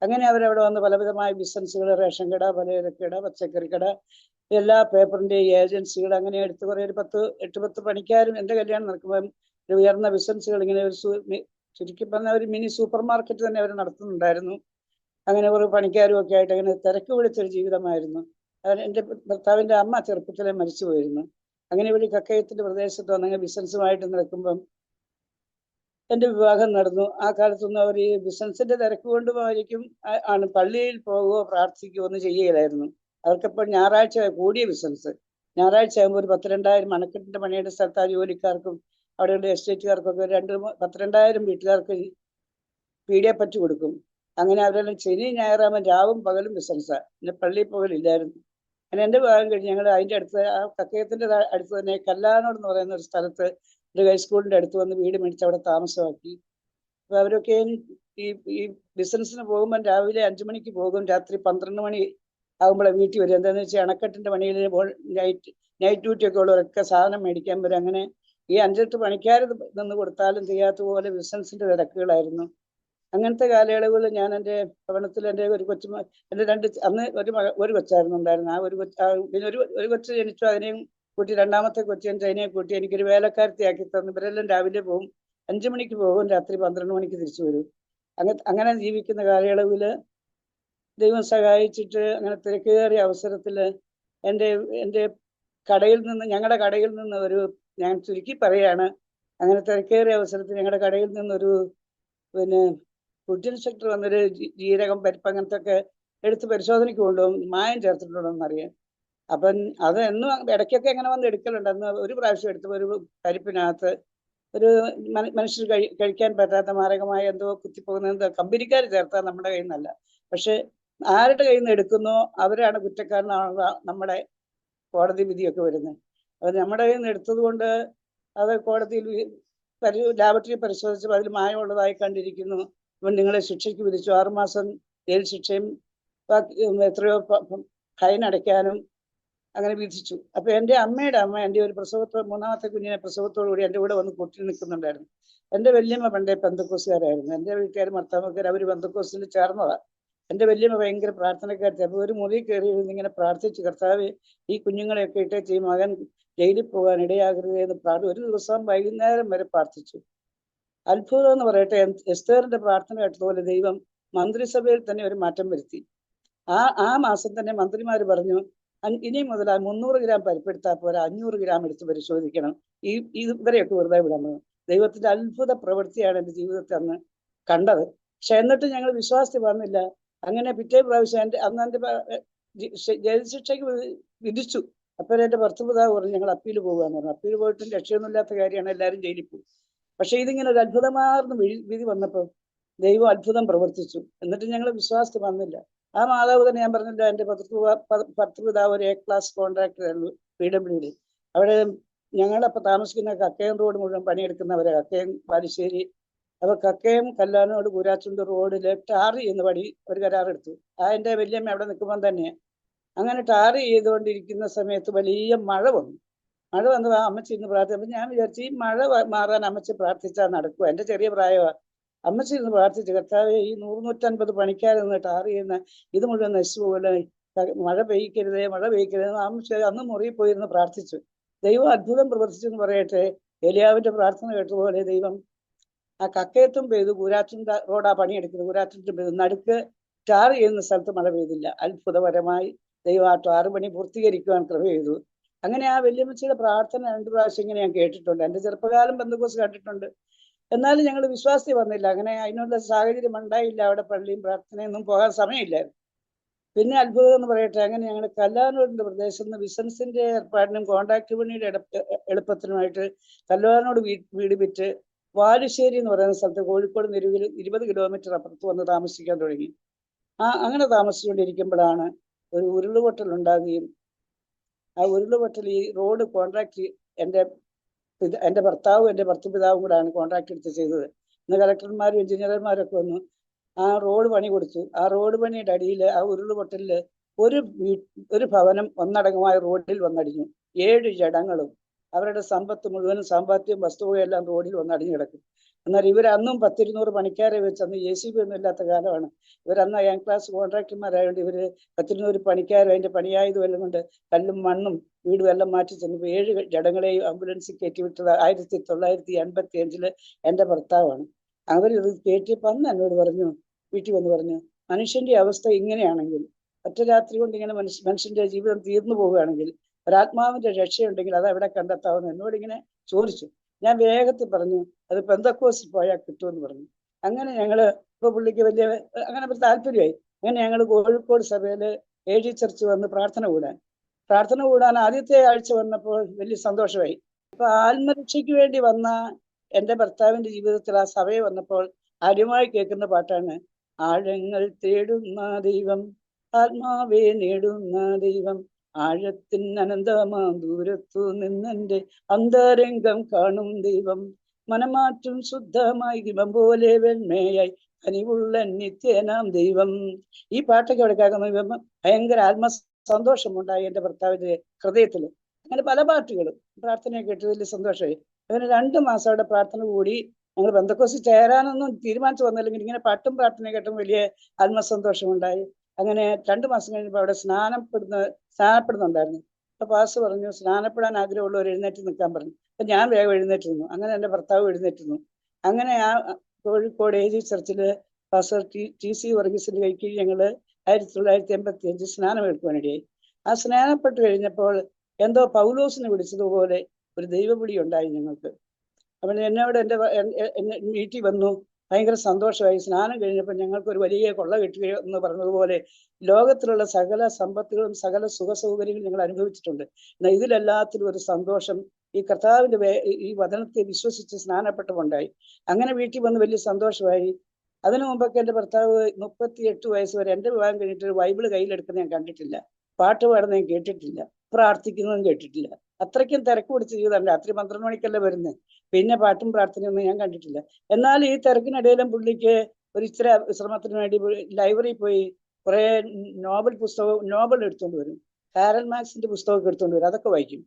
അങ്ങനെ അവരവിടെ വന്ന് പലവിധമായ ബിസിനസ്സുകൾ, റേഷൻ കട, പലചരക്ക് കട, പച്ചക്കറി കട, എല്ലാ പേപ്പറിന്റെ ഏജൻസികൾ, അങ്ങനെ എടുത്ത് കുറേ ഒരു 8-10 പണിക്കാരും എൻ്റെ കല്യാണം നടക്കുമ്പോൾ ഒരു ഉയർന്ന ബിസിനസ്സുകൾ, ഇങ്ങനെ ഒരു ചുരുക്കി പറഞ്ഞ ഒരു മിനി സൂപ്പർ മാർക്കറ്റ് തന്നെ അവർ നടത്തുന്നുണ്ടായിരുന്നു. അങ്ങനെ കുറേ പണിക്കാരും ഒക്കെ ആയിട്ട് അങ്ങനെ തിരക്ക് പിടിച്ചൊരു ജീവിതമായിരുന്നു. എൻ്റെ ഭർത്താവിൻ്റെ അമ്മ ചെറുപ്പത്തിലെ മരിച്ചു പോയിരുന്നു. അങ്ങനെ ഇവിടെ കക്കയത്തിന്റെ പ്രദേശത്ത് വന്നങ്ങനെ ബിസിനസ്സുമായിട്ട് നടക്കുമ്പം എൻ്റെ വിവാഹം നടന്നു. ആ കാലത്തൊന്നും അവർ ഈ ബിസിനസിന്റെ തിരക്ക് കൊണ്ടുമായിരിക്കും ആണ് പള്ളിയിൽ പോകുകയോ പ്രാർത്ഥിക്കുകയോ ഒന്നും ചെയ്യുകയില്ലായിരുന്നു. അവർക്കപ്പോൾ ഞായറാഴ്ച കൂടിയ ബിസിനസ്. ഞായറാഴ്ച ആകുമ്പോൾ ഒരു 10,000 അണക്കെട്ടിന്റെ പണിയുടെ സ്ഥലത്ത് ആ ജോലിക്കാർക്കും അവിടെയുള്ള എസ്റ്റേറ്റുകാർക്കൊക്കെ 12,000 വീട്ടുകാർക്ക് പീഡിയപ്പറ്റ് കൊടുക്കും. അങ്ങനെ അവരെല്ലാം ശനി ഞായറാകുമ്പോൾ രാവും പകലും ബിസിനസ്സാണ്. പിന്നെ പള്ളിയിൽ പോകലില്ലായിരുന്നു. അങ്ങനെ എൻ്റെ വിവാഹം കഴിഞ്ഞ് ഞങ്ങൾ അതിൻ്റെ അടുത്ത്, ആ കക്കയത്തിന്റെ അടുത്ത് തന്നെ കല്ലാനോട് എന്ന് പറയുന്ന ഒരു സ്ഥലത്ത് ഒരു ഹൈസ്കൂളിന്റെ അടുത്ത് വന്ന് വീട് മേടിച്ച് അവിടെ താമസമാക്കി. അപ്പൊ അവരൊക്കെ ഈ ബിസിനസ്സിന് പോകുമ്പോൾ രാവിലെ 5 മണിക്ക് പോകും, രാത്രി 12 മണി ആകുമ്പോഴേ വീട്ടിൽ വരും. എന്താണെന്ന് വെച്ചാൽ അണക്കെട്ടിന്റെ പണിയിൽ നൈറ്റ് ഡ്യൂട്ടി ഒക്കെ ഉള്ളവരൊക്കെ സാധനം മേടിക്കാൻ വരും. അങ്ങനെ ഈ 5-8 പണിക്കാർ നിന്ന് കൊടുത്താലും ചെയ്യാത്ത പോലെ ബിസിനസിന്റെ തിരക്കുകളായിരുന്നു. അങ്ങനത്തെ കാലയളവുകൾ ഞാൻ എൻ്റെ ഭവനത്തിൽ എൻ്റെ ഒരു എൻ്റെ അന്ന് ഒരു കൊച്ചായിരുന്നു ഉണ്ടായിരുന്നു. ആ പിന്നെ ഒരു കൊച്ച് ജനിച്ചു. അതിനെയും കൂട്ടി, രണ്ടാമത്തെ കൊച്ചിയൻ അതിനെ കൂട്ടി എനിക്കൊരു വേലക്കാരത്തിയാക്കി തന്നു. ഇവരെല്ലാം രാവിലെ പോകും, 5 മണിക്ക് പോകും, രാത്രി 12 മണിക്ക് തിരിച്ചു വരും. അങ്ങനെ ജീവിക്കുന്ന കാലയളവിൽ ദൈവം സഹായിച്ചിട്ട് അങ്ങനെ തിരക്കേറിയ അവസരത്തിൽ എൻ്റെ ഞങ്ങളുടെ കടയിൽ നിന്ന് ഞാൻ ചുരുക്കി പറയാണ്, അങ്ങനെ തിരക്കേറിയ അവസരത്തിൽ ഞങ്ങളുടെ കടയിൽ നിന്നൊരു പിന്നെ ഫുഡ് ഇൻസ്പെക്ടർ വന്നൊരു ജീരകം, പരിപ്പ് അങ്ങനത്തെ ഒക്കെ എടുത്ത് പരിശോധനയ്ക്ക് കൊണ്ടുപോകും, മായം ചേർത്തിട്ടുണ്ടോ എന്നറിയാൻ. അപ്പം അത് എന്നും ഇടയ്ക്കൊക്കെ എങ്ങനെ വന്ന് എടുക്കലുണ്ട്. അന്ന് ഒരു പ്രാവശ്യം എടുത്തപ്പോൾ ഒരു പരിപ്പിനകത്ത് ഒരു മനുഷ്യർ കഴിക്കാൻ പറ്റാത്ത മാരകമായ എന്തോ കുത്തിപ്പോകുന്ന എന്തോ കമ്പനിക്കാർ ചേർത്താൽ നമ്മുടെ കയ്യിൽ നിന്നല്ല. പക്ഷെ ആരുടെ കയ്യിൽ നിന്ന് എടുക്കുന്നോ അവരാണ് കുറ്റക്കാരനാണ് നമ്മുടെ കോടതി വിധിയൊക്കെ വരുന്നത്. അത് നമ്മുടെ കയ്യിൽ നിന്ന് എടുത്തത് കൊണ്ട് അത് കോടതിയിൽ ലാബറട്ടറി പരിശോധിച്ചപ്പോൾ അതിൽ മായമുള്ളതായി കണ്ടിരിക്കുന്നു. ഇവൻ നിങ്ങളെ ശിക്ഷയ്ക്ക് വിധിച്ചു, 6 മാസം ജയിൽ ശിക്ഷയും എത്രയോ ഫൈൻ അടയ്ക്കാനും അങ്ങനെ വിധിച്ചു. അപ്പൊ എൻ്റെ അമ്മയുടെ അമ്മ എൻ്റെ ഒരു മൂന്നാമത്തെ കുഞ്ഞിനെ പ്രസവത്തോടുകൂടി എൻ്റെ കൂടെ വന്ന് കൂട്ടി നിൽക്കുന്നുണ്ടായിരുന്നു. എൻ്റെ വല്യമ്മ പണ്ടേ പെന്തക്കോസുകാരായിരുന്നു. എൻ്റെ വീട്ടുകാർ ഭർത്താവക്കാർ അവർ പെന്തക്കോസിൽ ചേർന്നതാണ്. എൻ്റെ വല്യമ്മ ഭയങ്കര പ്രാർത്ഥനക്കാരത്തി. അപ്പോൾ ഒരു മുറി കയറി ഇങ്ങനെ പ്രാർത്ഥിച്ചു, കർത്താവ് ഈ കുഞ്ഞുങ്ങളെയൊക്കെ ഇട്ടേച്ച് ഈ മകൻ ജയിലിൽ പോകാൻ ഇടയാകരുത് എന്ന് ഒരു ദിവസം വൈകുന്നേരം വരെ പ്രാർത്ഥിച്ചു. അത്ഭുതം എന്ന് പറയട്ടെ, എസ്തേറിന്റെ പ്രാർത്ഥന കേട്ടതുപോലെ ദൈവം മന്ത്രിസഭയിൽ തന്നെ ഒരു മാറ്റം വരുത്തി. ആ മാസം തന്നെ മന്ത്രിമാർ പറഞ്ഞു, ഇനി മുതൽ 300 ഗ്രാം പരിപ്പെടുത്താൽ പോരാ, 500 ഗ്രാം എടുത്ത് പരിശോധിക്കണം, ഇവരെയൊക്കെ വെറുതെ വിടാൻ. ദൈവത്തിന്റെ അത്ഭുത പ്രവൃത്തിയാണ് എൻ്റെ ജീവിതത്തിൽ അന്ന് കണ്ടത്. പക്ഷെ എന്നിട്ട് ഞങ്ങൾ വിശ്വാസത്തിൽ വന്നില്ല. അങ്ങനെ പിറ്റേ പ്രാവശ്യം അന്ന് എൻ്റെ ജയിൽ ശിക്ഷയ്ക്ക് വിധിച്ചു. അപ്പോൾ എൻ്റെ ഭർത്തൃപിതാവ് പറഞ്ഞു ഞങ്ങൾ അപ്പീൽ പോകുകയെന്ന് പറഞ്ഞു. അപ്പീൽ പോയിട്ടും രക്ഷയൊന്നുമില്ലാത്ത കാര്യമാണ്, എല്ലാവരും ജയിലിൽ പോകും. പക്ഷെ ഇതിങ്ങനെ ഒരു അത്ഭുതമാർന്ന വിധി വന്നപ്പോൾ ദൈവം അത്ഭുതം പ്രവർത്തിച്ചു. എന്നിട്ട് ഞങ്ങൾ വിശ്വാസത്തിൽ വന്നില്ല. ആ മാതാവ് തന്നെ, ഞാൻ പറഞ്ഞില്ല, എൻ്റെ ഭർത്തൃപിതാവ് ഒരു A-ക്ലാസ് കോൺട്രാക്ടർ ആയിരുന്നു PWD. അവിടെ ഞങ്ങളപ്പോൾ താമസിക്കുന്ന കക്കയം റോഡ് മുഴുവൻ പണിയെടുക്കുന്നവരെ, കക്കയം ബാലുശ്ശേരി. അപ്പൊ കക്കയം കല്ലാനോട് കൂരാച്ചുണ്ട് റോഡിൽ ടാർ ചെയ്യുന്ന പണി ഒരു കരാറെടുത്തു. എൻ്റെ വല്യമ്മ അവിടെ നിൽക്കുമ്പോൾ തന്നെ അങ്ങനെ ടാർ ചെയ്തുകൊണ്ടിരിക്കുന്ന സമയത്ത് വലിയ മഴ വന്നു. മഴ വന്നപ്പോൾ അമ്മച്ചി ഇരുന്ന് പ്രാർത്ഥിച്ചു. അപ്പം ഞാൻ വിചാരിച്ചു ഈ മഴ മാറാൻ അമ്മച്ചി പ്രാർത്ഥിച്ചാൽ നടക്കുക. എൻ്റെ ചെറിയ പ്രായമാണ്. അമ്മച്ചി ഇരുന്ന് പ്രാർത്ഥിച്ചു, കർത്താവേ ഈ 100-150 പണിക്കാർ നിന്ന് ടാർ ചെയ്യുന്ന ഇത് മുഴുവൻ നശിച്ചു പോലെ, മഴ പെയ്യിക്കരുതേ, മഴ പെയ്യിക്കരുത്. അമ്മച്ചി അന്ന് മുറിയിൽ പോയിരുന്ന് പ്രാർത്ഥിച്ചു. ദൈവം അത്ഭുതം പ്രവർത്തിച്ചു എന്ന് പറയട്ടെ. ഏലിയാവിന്റെ പ്രാർത്ഥന കേട്ടതുപോലെ ദൈവം ആ കക്കയത്തും പെയ്തു, കൂരാച്ചുണ്ട റോഡാ പണിയെടുക്കുന്നത്, കൂരാച്ചുണ്ടും പെയ്തു. നടുക്ക് ടാർ ചെയ്യുന്ന സ്ഥലത്ത് മഴ പെയ്തില്ല. അത്ഭുതപരമായി ദൈവം ആ 6 മണി പൂർത്തീകരിക്കുവാൻ കൃപ ചെയ്തു. അങ്ങനെ ആ വല്യമ്മച്ചിയുടെ പ്രാർത്ഥന 2 പ്രാവശ്യം ഇങ്ങനെ ഞാൻ കേട്ടിട്ടുണ്ട്. എൻ്റെ ചെറുപ്പകാലം ബന്ധുക്കോസ് കണ്ടിട്ടുണ്ട്. എന്നാലും ഞങ്ങൾ വിശ്വാസത്തിൽ വന്നില്ല. അങ്ങനെ അതിനുള്ള സാഹചര്യം ഉണ്ടായില്ല. അവിടെ പള്ളിയും പ്രാർത്ഥനയൊന്നും പോകാൻ സമയമില്ലായിരുന്നു. പിന്നെ അത്ഭുതം എന്ന് പറയട്ടെ, അങ്ങനെ ഞങ്ങൾ കല്ലാനൂരിന്റെ പ്രദേശത്ത് നിന്ന് ബിസിനസിന്റെ ഏർപ്പാടിനും കോൺട്രാക്ട് പണിയുടെ എളുപ്പത്തിനുമായിട്ട് കല്ലാനോട് വീട് വിറ്റ് വാലുശ്ശേരി എന്ന് പറയുന്ന സ്ഥലത്ത് കോഴിക്കോട് നിലവിൽ 20 കിലോമീറ്റർ അപ്പുറത്ത് വന്ന് താമസിക്കാൻ തുടങ്ങി. അങ്ങനെ താമസിച്ചുകൊണ്ടിരിക്കുമ്പോഴാണ് ഒരു ഉരുളുപൊട്ടൽ ഉണ്ടാകുകയും ആ ഉരുളുപൊട്ടൽ ഈ റോഡ് കോൺട്രാക്ട് എൻ്റെ ഭർത്താവും എൻ്റെ ഭർത്തൃപിതാവും കൂടാണ് കോൺട്രാക്ട് എടുത്ത് ചെയ്തത്. ഇന്ന് കളക്ടർമാരും എഞ്ചിനീയർമാരൊക്കെ വന്നു ആ റോഡ് പണി കൊടുത്തു. ആ റോഡ് പണിയുടെ അടിയിൽ ആ ഉരുളുപൊട്ടലില് ഒരു ഭവനം ഒന്നടങ്കമായ റോഡിൽ വന്നടിഞ്ഞു. 7 ജഡങ്ങളും അവരുടെ സമ്പത്ത് മുഴുവനും സമ്പാദ്യവും വസ്തുവും എല്ലാം റോഡിൽ വന്നടിഞ്ഞു കിടക്കും. എന്നാൽ ഇവരന്നും 10-200 പണിക്കാരെ വെച്ച്, അന്ന് JCB ഒന്നും ഇല്ലാത്ത കാലമാണ്. ഇവരന്ന് A ക്ലാസ് കോൺട്രാക്ടർമാരായതുകൊണ്ട് ഇവര് 10-200 പണിക്കാരും അതിന്റെ പണിയായതും എല്ലാം കൊണ്ട് കല്ലും മണ്ണും വീടും എല്ലാം മാറ്റി ചെന്നു 7 ജഡങ്ങളെയും ആംബുലൻസിൽ കയറ്റിവിട്ടത് 1985 എൻ്റെ ഭർത്താവാണ്. അവരിത് കയറ്റിയപ്പോൾ അന്ന് എന്നോട് പറഞ്ഞു, വീട്ടിൽ വന്ന് പറഞ്ഞു, മനുഷ്യന്റെ അവസ്ഥ ഇങ്ങനെയാണെങ്കിൽ, ഒറ്റ രാത്രി കൊണ്ട് ഇങ്ങനെ മനുഷ്യന്റെ ജീവിതം തീർന്നു പോവുകയാണെങ്കിൽ ഒരാത്മാവിന്റെ രക്ഷയുണ്ടെങ്കിൽ അത് എവിടെ കണ്ടെത്താവുന്ന എന്നോട് ഇങ്ങനെ ചോദിച്ചു. ഞാൻ വേഗത്തിൽ പറഞ്ഞു അത് പെന്തക്കോസിൽ പോയാൽ കിട്ടുമെന്ന് പറഞ്ഞു. അങ്ങനെ ഞങ്ങള് ഇപ്പൊ പുള്ളിക്ക് വലിയ അങ്ങനെ ഒരു താല്പര്യമായി. അങ്ങനെ ഞങ്ങൾ കോഴിക്കോട് സഭയില് AG ചർച്ച് വന്ന് പ്രാർത്ഥന കൂടാൻ ആദ്യത്തെ ആഴ്ച വന്നപ്പോൾ വലിയ സന്തോഷമായി. ഇപ്പൊ ആത്മരക്ഷയ്ക്ക് വേണ്ടി വന്ന എൻ്റെ ഭർത്താവിന്റെ ജീവിതത്തിൽ ആ സഭയെ വന്നപ്പോൾ ആദ്യമായി കേൾക്കുന്ന പാട്ടാണ് ആഴങ്ങൾ തേടുന്ന ദൈവം, ആത്മാവെ നേടുന്ന ദൈവം, ആഴത്തിൻ അനന്തമാം ദൂരത്തു നിന്നെന്റെ അന്തരംഗം കാണും ദൈവം, മനമാറ്റും ശുദ്ധമായി ഹിമം പോലെ വെണ്മയായി കനിവുള്ള നിത്യനാം ദൈവം. ഈ പാട്ടൊക്കെ അവിടെ കേൾക്കുന്ന ഭയങ്കര സന്തോഷമുണ്ടായി എൻ്റെ ഭർത്താവിന്റെ ഹൃദയത്തിൽ. അങ്ങനെ പല പാട്ടുകളും പ്രാർത്ഥനയെ കേട്ട് വലിയ സന്തോഷമായി. അങ്ങനെ 2 മാസം അവിടെ പ്രാർത്ഥന കൂടി. ഞങ്ങൾ ബന്ധക്കോസിൽ ചേരാനൊന്നും തീരുമാനിച്ചു വന്നില്ലെങ്കിൽ ഇങ്ങനെ പാട്ടും പ്രാർത്ഥനയും കേട്ടും വലിയ ആത്മസന്തോഷമുണ്ടായി. അങ്ങനെ 2 മാസം കഴിഞ്ഞപ്പോൾ അവിടെ സ്നാനപ്പെടുന്നുണ്ടായിരുന്നു. അപ്പൊ പാസ് പറഞ്ഞു സ്നാനപ്പെടാൻ ആഗ്രഹമുള്ളവർ എഴുന്നേറ്റ് നിൽക്കാൻ പറഞ്ഞു. അപ്പൊ ഞാൻ വേഗം എഴുന്നേറ്റ് നിന്നു. അങ്ങനെ എൻ്റെ ഭർത്താവ് എഴുന്നേറ്റ് നിന്നു. അങ്ങനെ ആ കോഴിക്കോട് AG ചർച്ചില് പാസ്റ്റർ TC വർഗീസിന്റെ കൈക്ക് ഞങ്ങള് 1985 സ്നാനമേൽക്കുവാനിടയായി. ആ സ്നാനപ്പെട്ട് കഴിഞ്ഞപ്പോൾ എന്തോ പൗലോസിനെ വിളിച്ചതുപോലെ ഒരു ദൈവവിളി ഉണ്ടായി ഞങ്ങൾക്ക്. അവൻ എന്നോട് എന്നെ വീട്ടിൽ വന്നു. ഭയങ്കര സന്തോഷമായി. സ്നാനം കഴിഞ്ഞപ്പോൾ ഞങ്ങൾക്ക് ഒരു വലിയ കൊള്ള കിട്ടുക എന്ന് പറഞ്ഞതുപോലെ ലോകത്തിലുള്ള സകല സമ്പത്തുകളും സകല സുഖ സൗകര്യങ്ങളും ഞങ്ങൾ അനുഭവിച്ചിട്ടുണ്ട്. എന്നാൽ ഇതിലെല്ലാത്തിലും ഒരു സന്തോഷം ഈ കർത്താവിന്റെ ഈ വചനത്തെ വിശ്വസിച്ച് സ്നാനപ്പെട്ടുകൊണ്ടായി. അങ്ങനെ വീട്ടിൽ വന്ന് വലിയ സന്തോഷമായി. അതിനു മുമ്പൊക്കെ എൻ്റെ ഭർത്താവ് 38 വയസ്സ് വരെ, എൻ്റെ വിവാഹം കഴിഞ്ഞിട്ട് ഒരു ബൈബിള് കയ്യിലെടുക്കുന്ന ഞാൻ കണ്ടിട്ടില്ല, പാട്ട് പാടുന്ന ഞാൻ കേട്ടിട്ടില്ല, പ്രാർത്ഥിക്കുന്നതും കേട്ടിട്ടില്ല. അത്രയ്ക്കും തിരക്ക് പിടിച്ച് ജീവിതം. രാത്രി 12 മണിക്കല്ലേ വരുന്നത്. പിന്നെ പാട്ടും പ്രാർത്ഥനയൊന്നും ഞാൻ കണ്ടിട്ടില്ല. എന്നാൽ ഈ തിരക്കിനിടയിലും പുള്ളിക്ക് ഒരു ഇച്ചിരി വിശ്രമത്തിന് വേണ്ടി ലൈബ്രറിയിൽ പോയി കുറെ നോവൽ എടുത്തുകൊണ്ട് വരും. കാരൽ മാർക്സിന്റെ പുസ്തകമൊക്കെ എടുത്തുകൊണ്ട് വരും. അതൊക്കെ വായിക്കും.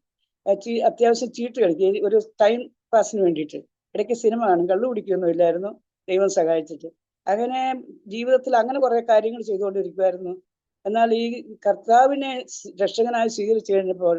അത്യാവശ്യം ചീട്ട് കളിക്കും ഒരു ടൈം പാസിന് വേണ്ടിയിട്ട്. ഇടയ്ക്ക് സിനിമ കാണും. കള്ളു കുടിക്കുകയൊന്നും ഇല്ലായിരുന്നു, ദൈവം സഹായിച്ചിട്ട്. അങ്ങനെ ജീവിതത്തിൽ അങ്ങനെ കുറെ കാര്യങ്ങൾ ചെയ്തുകൊണ്ടിരിക്കുമായിരുന്നു. എന്നാൽ ഈ കർത്താവിനെ രക്ഷകനായി സ്വീകരിച്ചു കഴിഞ്ഞപ്പോൾ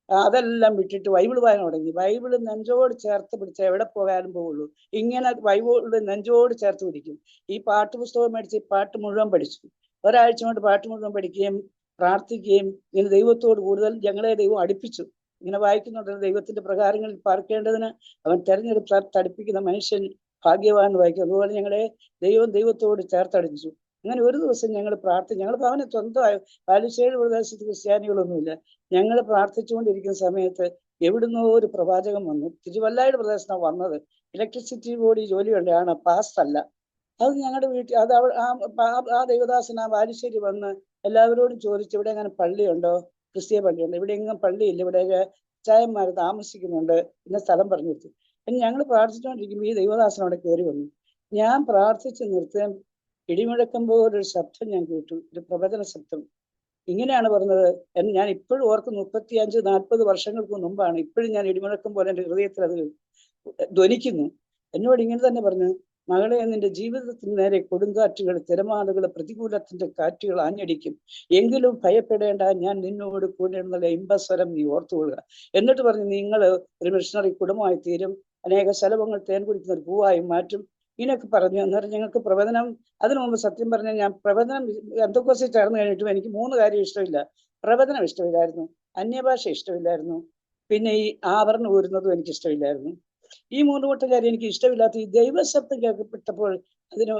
അതെല്ലാം വിട്ടിട്ട് ബൈബിൾ വായന തുടങ്ങി. ബൈബിള് നെഞ്ചോട് ചേർത്ത് പിടിച്ച എവിടെ പോകാനും പോകുള്ളൂ. ഇങ്ങനെ ബൈബിള് നെഞ്ചോട് ചേർത്ത് പിടിക്കും. ഈ പാട്ട് പുസ്തകം മേടിച്ച് പാട്ട് മുഴുവൻ പഠിച്ചു. ഒരാഴ്ച കൊണ്ട് പാട്ട് മുഴുവൻ പഠിക്കുകയും പ്രാർത്ഥിക്കുകയും ഇങ്ങനെ ദൈവത്തോട് കൂടുതൽ ഞങ്ങളെ ദൈവം അടുപ്പിച്ചു. ഇങ്ങനെ വായിക്കുന്നുണ്ട്, ദൈവത്തിന്റെ പ്രകാരങ്ങളിൽ പാർക്കേണ്ടതിന് അവൻ തെരഞ്ഞെടുപ്പ് തടിപ്പിക്കുന്ന മനുഷ്യൻ ഭാഗ്യവാൻ വായിക്കും. അതുപോലെ ഞങ്ങളെ ദൈവത്തോട് ചേർത്തടിച്ചു. അങ്ങനെ ഒരു ദിവസം ഞങ്ങൾ ഞങ്ങൾ ഭവനെ സ്വന്തമായി പാലശ്ശേരി പ്രദേശത്ത് ക്രിസ്ത്യാനികളൊന്നുമില്ല. ഞങ്ങൾ പ്രാർത്ഥിച്ചുകൊണ്ടിരിക്കുന്ന സമയത്ത് എവിടുന്നോ ഒരു പ്രവാചകൻ വന്നു. തിരുവല്ലായുടെ പ്രദേശത്താണ് വന്നത്. ഇലക്ട്രിസിറ്റി ബോർഡിൽ ജോലിയുള്ളതാണ്, പാസ്റ്റ് അല്ല. അത് ഞങ്ങളുടെ വീട്ടിൽ അത് ആ ദൈവദാസൻ ആ ബാലുശ്ശേരി വന്ന് എല്ലാവരോടും ചോദിച്ചു, ഇവിടെ അങ്ങനെ പള്ളിയുണ്ടോ, ക്രിസ്തീയ പള്ളിയുണ്ടോ? ഇവിടെ എങ്ങും പള്ളിയില്ല, ഇവിടെ ചായന്മാർ താമസിക്കുന്നുണ്ട്, പിന്നെ സ്ഥലം പറഞ്ഞു കൊടുത്തു. പിന്നെ ഞങ്ങൾ പ്രാർത്ഥിച്ചുകൊണ്ടിരിക്കുമ്പോൾ ഈ ദൈവദാസൻ അവിടെ കയറി വന്നു. ഞാൻ പ്രാർത്ഥിച്ച് നിർത്താൻ ഇടിമുഴക്കം പോലൊരു ശബ്ദം ഞാൻ കേട്ടു, ഒരു പ്രവചന ശബ്ദം. ഇങ്ങനെയാണ് പറഞ്ഞത്. ഞാൻ ഇപ്പോഴും ഓർക്കും, 35-40 വർഷങ്ങൾക്ക് മുമ്പാണ്. ഇപ്പോഴും ഞാൻ ഇടിമുഴക്കം പോലെ എൻ്റെ ഹൃദയത്തിൽ അത് ധ്വനിക്കുന്നു. എന്നോട് ഇങ്ങനെ തന്നെ പറഞ്ഞു, മകളെ, നിന്റെ ജീവിതത്തിന് നേരെ കൊടുങ്കാറ്റുകൾ, തിരമാലകൾ, പ്രതികൂലത്തിന്റെ കാറ്റുകൾ ആഞ്ഞടിക്കും. എങ്കിലും ഭയപ്പെടേണ്ട, ഞാൻ നിന്നോട് കൂടെ എന്നുള്ള ഇമ്പസ്വരം നീ ഓർത്തുകൊള്ളുക. എന്നിട്ട് പറഞ്ഞു, നിങ്ങൾ ഒരു മിഷണറി കുടുംബമായി തീരും, അനേക ശലഭങ്ങൾ തേൻ കുടിക്കുന്ന ഒരു പൂവായി മാറ്റും. ഇങ്ങനെയൊക്കെ പറഞ്ഞു. അന്നേരം ഞങ്ങൾക്ക് പ്രവചനം, അതിനു മുമ്പ് സത്യം പറഞ്ഞാൽ ഞാൻ പ്രവചനം പെന്തക്കോസ്തിൽ ചേർന്ന് കഴിഞ്ഞിട്ടും എനിക്ക് 3 കാര്യം ഇഷ്ടമില്ല. പ്രവചനം ഇഷ്ടമില്ലായിരുന്നു, അന്യഭാഷ ഇഷ്ടമില്ലായിരുന്നു, പിന്നെ ഈ ആഭരണം ഊരുന്നതും എനിക്ക് ഇഷ്ടമില്ലായിരുന്നു. ഈ 3 കൂട്ടം കാര്യം എനിക്ക് ഇഷ്ടമില്ലാത്ത ഈ ദൈവശബ്ദം കേൾക്കപ്പെട്ടപ്പോൾ അതിന്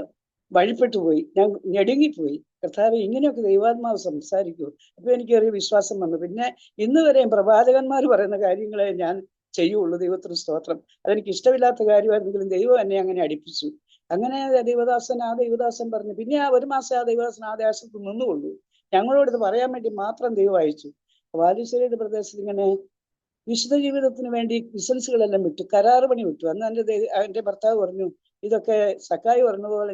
വഴിപ്പെട്ടു പോയി. ഞാൻ ഞെടുങ്ങിപ്പോയി. കർത്താവേ, ഇങ്ങനെയൊക്കെ ദൈവാത്മാവ് സംസാരിക്കൂ. അപ്പൊ എനിക്ക് ഒരു വിശ്വാസം വന്നു. പിന്നെ ഇന്ന് വരെയും പ്രവാചകന്മാർ പറയുന്ന കാര്യങ്ങളെ ഞാൻ ചെയ്യുള്ളൂ. ദൈവത്തിന് സ്തോത്രം. അതെനിക്ക് ഇഷ്ടമില്ലാത്ത കാര്യമായിരുന്നെങ്കിലും ദൈവം എന്നെ അങ്ങനെ അടുപ്പിച്ചു. അങ്ങനെ ആ ദൈവദാസൻ പറഞ്ഞു. പിന്നെ ആ 1 മാസം ആ ദൈവദാസൻ ആ ദേശത്ത് നിന്നുകൊള്ളു. ഞങ്ങളോട് ഇത് പറയാൻ വേണ്ടി മാത്രം ദൈവം അയച്ചു. വാലുശ്ശേരിയുടെ പ്രദേശത്ത് ഇങ്ങനെ വിശുദ്ധ ജീവിതത്തിന് വേണ്ടി ബിസിനസ്സുകളെല്ലാം വിട്ടു, കരാറ് പണി വിട്ടു. അന്ന് എൻ്റെ ഭർത്താവ് പറഞ്ഞു, ഇതൊക്കെ സക്കായി പറഞ്ഞതുപോലെ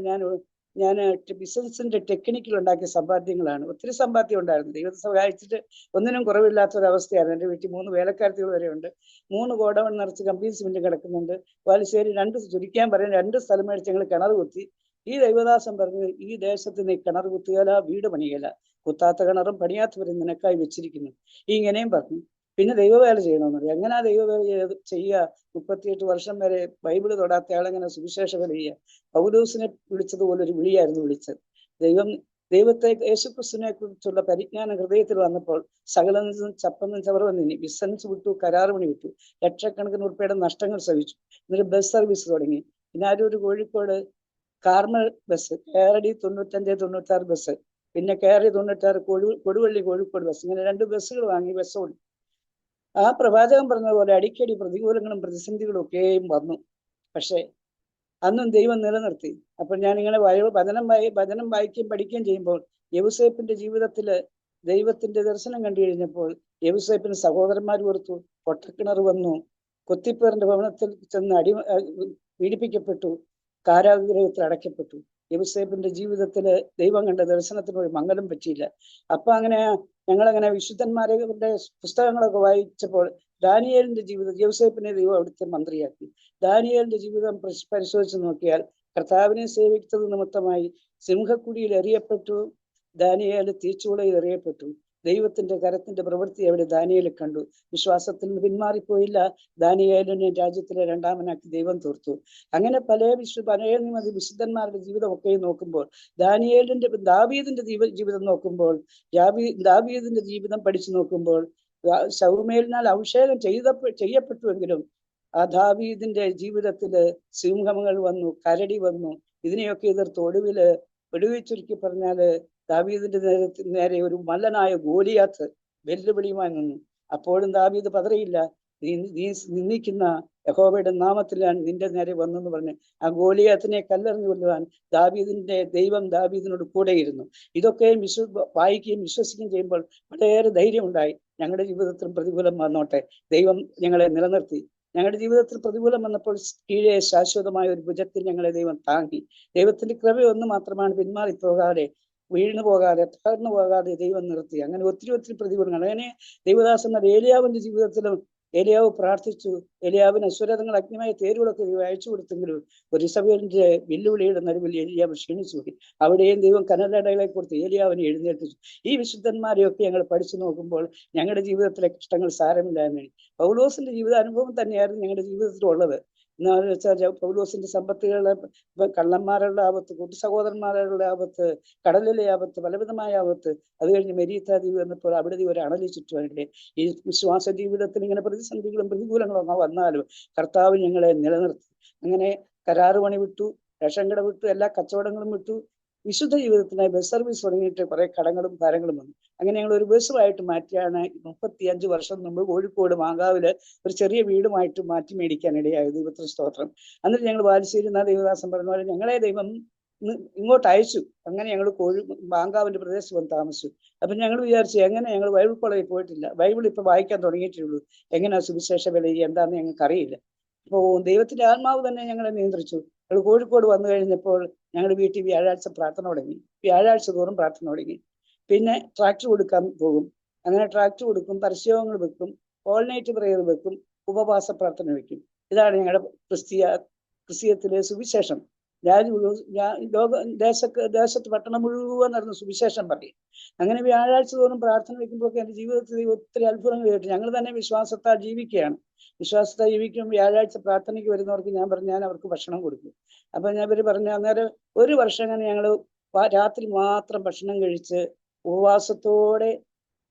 ഞാൻ ബിസിനസിന്റെ ടെക്നിക്കൽ ഉണ്ടാക്കിയ സമ്പാദ്യങ്ങളാണ്. ഒത്തിരി സമ്പാദ്യം ഉണ്ടായിരുന്നു. ദൈവത്തെ സഹായിച്ചിട്ട് ഒന്നിനും കുറവില്ലാത്തൊരവസ്ഥയായിരുന്നു. എൻ്റെ വീട്ടിൽ 3 വേലക്കാരത്തികൾ വരെ ഉണ്ട്. 3 ഗോഡൗൺ നിറച്ച് കമ്പി സിമെന്റ് കിടക്കുന്നുണ്ട്. വാലുശ്ശേരി ചുരുക്കാൻ പറയാൻ 2 സ്ഥലം മേടിച്ച് ഞങ്ങൾ കിണർ കുത്തി. ഈ ദൈവദാസൻ പറഞ്ഞു, ഈ ദേശത്ത് നീ കിണർ കുത്തുകയില്ല, വീട് പണിയല, കുത്താത്ത കിണറും പണിയാത്തവരും നിനക്കായി വെച്ചിരിക്കുന്നു. ഇങ്ങനെയും പറഞ്ഞു. പിന്നെ ദൈവവേല ചെയ്യണമെന്ന് പറയും. എങ്ങനെ ദൈവവേല ചെയ്യുക? 38 വർഷം വരെ ബൈബിള് തൊടാത്ത ആളെങ്ങനെ സുവിശേഷ വേല ചെയ്യുക? പൗലോസിനെ വിളിച്ചതുപോലെ ഒരു വിളിയായിരുന്നു വിളിച്ചത്. ദൈവത്തെ യേശുക്രിസ്തുവിനെ കുറിച്ചുള്ള പരിജ്ഞാനം ഹൃദയത്തിൽ വന്നപ്പോൾ സകലം ചപ്പന്നും ചവറും നിന്നി. ബിസിനസ് വിട്ടു, കരാർ പണി വിട്ടു, ലക്ഷക്കണക്കിന് ഉറുപ്പിയുടെ നഷ്ടങ്ങൾ സഹിച്ചു. എന്നിട്ട് ബസ് സർവീസ് തുടങ്ങി. പിന്നെ ഒരു Kozhikode Carmel bus, KRD 95, 96 bus, പിന്നെ KRD 96 കൊടുവള്ളി കോഴിക്കോട് ബസ്, ഇങ്ങനെ 2 ബസ്സുകൾ വാങ്ങി ബസ് ഓടി. ആ പ്രവാചകൻ പറഞ്ഞതുപോലെ അടിക്കടി പ്രതികൂലങ്ങളും പ്രതിസന്ധികളും ഒക്കെയും വന്നു. പക്ഷെ അന്നും ദൈവം നിലനിർത്തി. അപ്പോൾ ഞാൻ ഇങ്ങനെ വചനം വായിക്കുകയും പഠിക്കുകയും ചെയ്യുമ്പോൾ യൗസേപ്പിന്റെ ജീവിതത്തില് ദൈവത്തിന്റെ ദർശനം കണ്ടു കഴിഞ്ഞപ്പോൾ യൗസേപ്പിന് സഹോദരന്മാർ കൊടുത്തു, പൊട്ടക്കിണർ വന്നു, കൊത്തിപ്പേറിന്റെ ഭവനത്തിൽ ചെന്ന് പീഡിപ്പിക്കപ്പെട്ടു, കാരാഗൃഹത്തിൽ അടയ്ക്കപ്പെട്ടു. യൗസേപ്പിന്റെ ജീവിതത്തില് ദൈവം കണ്ട ദർശനത്തിന് ഒരു മംഗലം പറ്റിയില്ല. അപ്പൊ ഞങ്ങളങ്ങനെ വിശുദ്ധന്മാരുടെ പുസ്തകങ്ങളൊക്കെ വായിച്ചപ്പോൾ ദാനിയേലിന്റെ ജീവിതം, യൗസേപ്പിനെ ദൈവം അവിടുത്തെ മന്ത്രിയാക്കി. ദാനിയേലിന്റെ ജീവിതം പരിശോധിച്ച് നോക്കിയാൽ കർത്താവിനെ സേവിച്ചത് നിമിത്തമായി സിംഹക്കുടിയിൽ എറിയപ്പെട്ടു, ദാനിയേൽ തീച്ചൂളയിൽ എറിയപ്പെട്ടു. ദൈവത്തിന്റെ കരത്തിന്റെ പ്രവൃത്തി അവിടെ ദാനിയേൽ കണ്ടു. വിശ്വാസത്തിൽ നിന്ന് പിന്മാറിപ്പോയില്ല. ദാനിയേലിനെ രാജ്യത്തിലെ 2ാമനാക്കി ദൈവം തീർത്തു. അങ്ങനെ പല വിശുദ്ധന്മാരുടെ ജീവിതം ഒക്കെ നോക്കുമ്പോൾ, ദാവീദിന്റെ ജീവിതം നോക്കുമ്പോൾ, ദാവീദിന്റെ ജീവിതം പഠിച്ചു നോക്കുമ്പോൾ, ശൗമേലിനാൽ അഭിഷേകം ചെയ്യപ്പെട്ടുവെങ്കിലും ആ ദാവീദിന്റെ ജീവിതത്തില് സിംഹങ്ങൾ വന്നു, കരടി വന്നു. ഇതിനെയൊക്കെ എതിർത്ത് ഒടുവിൽ ചുരുക്കി പറഞ്ഞാല് ദാവീദിന്റെ നേരെ ഒരു മല്ലനായ ഗോലിയാത്ത് വെല്ലുവിളിയുമായി നിന്നു. അപ്പോഴും ദാവീദ് പതറിയില്ല. നീ നിന്ദിക്കുന്ന യഹോവയുടെ നാമത്തിലാണ് നിന്റെ നേരെ വന്നെന്ന് പറഞ്ഞ് ആ ഗോലിയാത്തിനെ കല്ലെറിഞ്ഞു കൊല്ലുവാൻ ദൈവം ദാവീദിനോട് കൂടെയിരുന്നു. ഇതൊക്കെ വായിക്കുകയും വിശ്വസിക്കുകയും ചെയ്യുമ്പോൾ വളരെയേറെ ധൈര്യം ഉണ്ടായി. ഞങ്ങളുടെ ജീവിതത്തിൽ പ്രതികൂലം വന്നോട്ടെ, ദൈവം ഞങ്ങളെ നിലനിർത്തി. ഞങ്ങളുടെ ജീവിതത്തിൽ പ്രതികൂലം വന്നപ്പോൾ കീഴെ ശാശ്വതമായ ഒരു ഭുജത്തിൽ ഞങ്ങളെ ദൈവം താങ്ങി. ദൈവത്തിന്റെ കൃപ ഒന്ന് മാത്രമാണ്, പിന്മാറിപ്പോകാതെ, വീണു പോകാതെ, തകർന്നു പോകാതെ ദൈവം നിർത്തി. അങ്ങനെ ഒത്തിരി പ്രതികൂലങ്ങൾ. അങ്ങനെ ദൈവദാസന്മാർ ഏലിയാവിന്റെ ജീവിതത്തിലും ഏലിയാവ് പ്രാർത്ഥിച്ചു. ഏലിയാവിന് അശ്വരഥങ്ങൾ അഗ്നിമായ തേരുകളൊക്കെ അയച്ചു കൊടുത്തെങ്കിലും ഒരു സഭയുടെ വെല്ലുവിളിയുടെ നടുവിൽ ഏലിയാവ് ക്ഷീണിച്ചു പോയി. അവിടെയും ദൈവം കനലടകളെ കൊടുത്ത് ഏലിയാവിനെ എഴുന്നേൽപ്പിച്ചു. ഈ വിശുദ്ധന്മാരെയൊക്കെ ഞങ്ങൾ പഠിച്ചു നോക്കുമ്പോൾ ഞങ്ങളുടെ ജീവിതത്തിലെ കഷ്ടങ്ങൾ സാരമില്ല എന്ന്. പൗലോസിന്റെ ജീവിതാനുഭവം തന്നെയായിരുന്നു ഞങ്ങളുടെ ജീവിതത്തിലുള്ളത്. എന്നാന്ന് വെച്ചാൽ പൗലോസിന്റെ സമ്പത്തുകളുടെ കള്ളന്മാരുടെ ആപത്ത്, കൂട്ടുസഹോദരന്മാരുടെ ആപത്ത്, കടലിലെ ആപത്ത്, പലവിധമായ ആപത്ത്. അത് കഴിഞ്ഞ് മെരീത്ത ദ്വീപ് വന്നപ്പോൾ അവിടെ ഒരു അണലി ചുറ്റുവാനിടെ. ഈ വിശ്വാസ ജീവിതത്തിൽ ഇങ്ങനെ പ്രതിസന്ധികളും പ്രതികൂലങ്ങളും വന്നാലും കർത്താവ് ഞങ്ങളെ നിലനിർത്തി. അങ്ങനെ കരാറ് പണി വിട്ടു, റേഷൻ കട വിട്ടു, എല്ലാ കച്ചവടങ്ങളും വിട്ടു. വിശുദ്ധ ജീവിതത്തിനായി ബസ് സർവീസ് തുടങ്ങിയിട്ട് കുറെ കടങ്ങളും ഭാരങ്ങളും വന്നു. അങ്ങനെ ഞങ്ങൾ ഒരു ബസ്സുമായിട്ട് മാറ്റിയാണ് 35 വർഷം മുമ്പ് കോഴിക്കോട് മാങ്കാവില് ഒരു ചെറിയ വീടുമായിട്ട് മാറ്റി മേടിക്കാൻ ഇടയായത്. ദൈവത്തിന് സ്തോത്രം. എന്നിട്ട് ഞങ്ങൾ ബാലുശ്ശേരി ദേവദാസൻ പറഞ്ഞ പോലെ ഞങ്ങളെ ദൈവം ഇങ്ങോട്ട് അയച്ചു. അങ്ങനെ ഞങ്ങൾ മാങ്കാവിന്റെ പ്രദേശത്ത് വന്ന് താമസിച്ചു. അപ്പൊ ഞങ്ങൾ വിചാരിച്ചു, എങ്ങനെ ഞങ്ങൾ ബൈബിൾ കോളേജിൽ പോയിട്ടില്ല, ബൈബിൾ ഇപ്പൊ വായിക്കാൻ തുടങ്ങിയിട്ടുള്ളൂ, എങ്ങനെയാ സുവിശേഷ വില എന്താന്ന് ഞങ്ങൾക്ക് അറിയില്ല. അപ്പോൾ ദൈവത്തിന്റെ ആത്മാവ് തന്നെ ഞങ്ങളെ നിയന്ത്രിച്ചു. ഞങ്ങൾ കോഴിക്കോട് വന്നു കഴിഞ്ഞപ്പോൾ ഞങ്ങളുടെ വീട്ടിൽ വ്യാഴാഴ്ച പ്രാർത്ഥന തുടങ്ങി. വ്യാഴാഴ്ച തോറും പ്രാർത്ഥന തുടങ്ങി. പിന്നെ ട്രാക്ടർ കൊടുക്കാൻ പോകും. അങ്ങനെ ട്രാക്ടർ കൊടുക്കും, പരസ്യങ്ങൾ വെക്കും, ഓൾ നൈറ്റ് പ്രയർ വെക്കും, ഉപവാസ പ്രാർത്ഥന വെക്കും. ഇതാണ് ഞങ്ങളുടെ ക്രിസ്തീയത്തിലെ സുവിശേഷം. ദേശത്ത് പട്ടണം മുഴുവൻ നടന്ന് സുവിശേഷം പറയും. അങ്ങനെ വ്യാഴാഴ്ച തോറും പ്രാർത്ഥന വെക്കുമ്പോഴൊക്കെ എൻ്റെ ജീവിതത്തിൽ ഒത്തിരി അത്ഭുതങ്ങൾ കേട്ടു. ഞങ്ങൾ തന്നെ വിശ്വാസത്താൽ ജീവിക്കുകയാണ്. വിശ്വാസത്താൽ ജീവിക്കുമ്പോൾ വ്യാഴാഴ്ച പ്രാർത്ഥനയ്ക്ക് വരുന്നവർക്ക് ഞാൻ അവർക്ക് ഭക്ഷണം കൊടുക്കും. അപ്പൊ ഇവർ പറഞ്ഞു, അന്നേരം ഒരു വർഷം അങ്ങനെ ഞങ്ങൾ രാത്രി മാത്രം ഭക്ഷണം കഴിച്ച് ഉപവാസത്തോടെ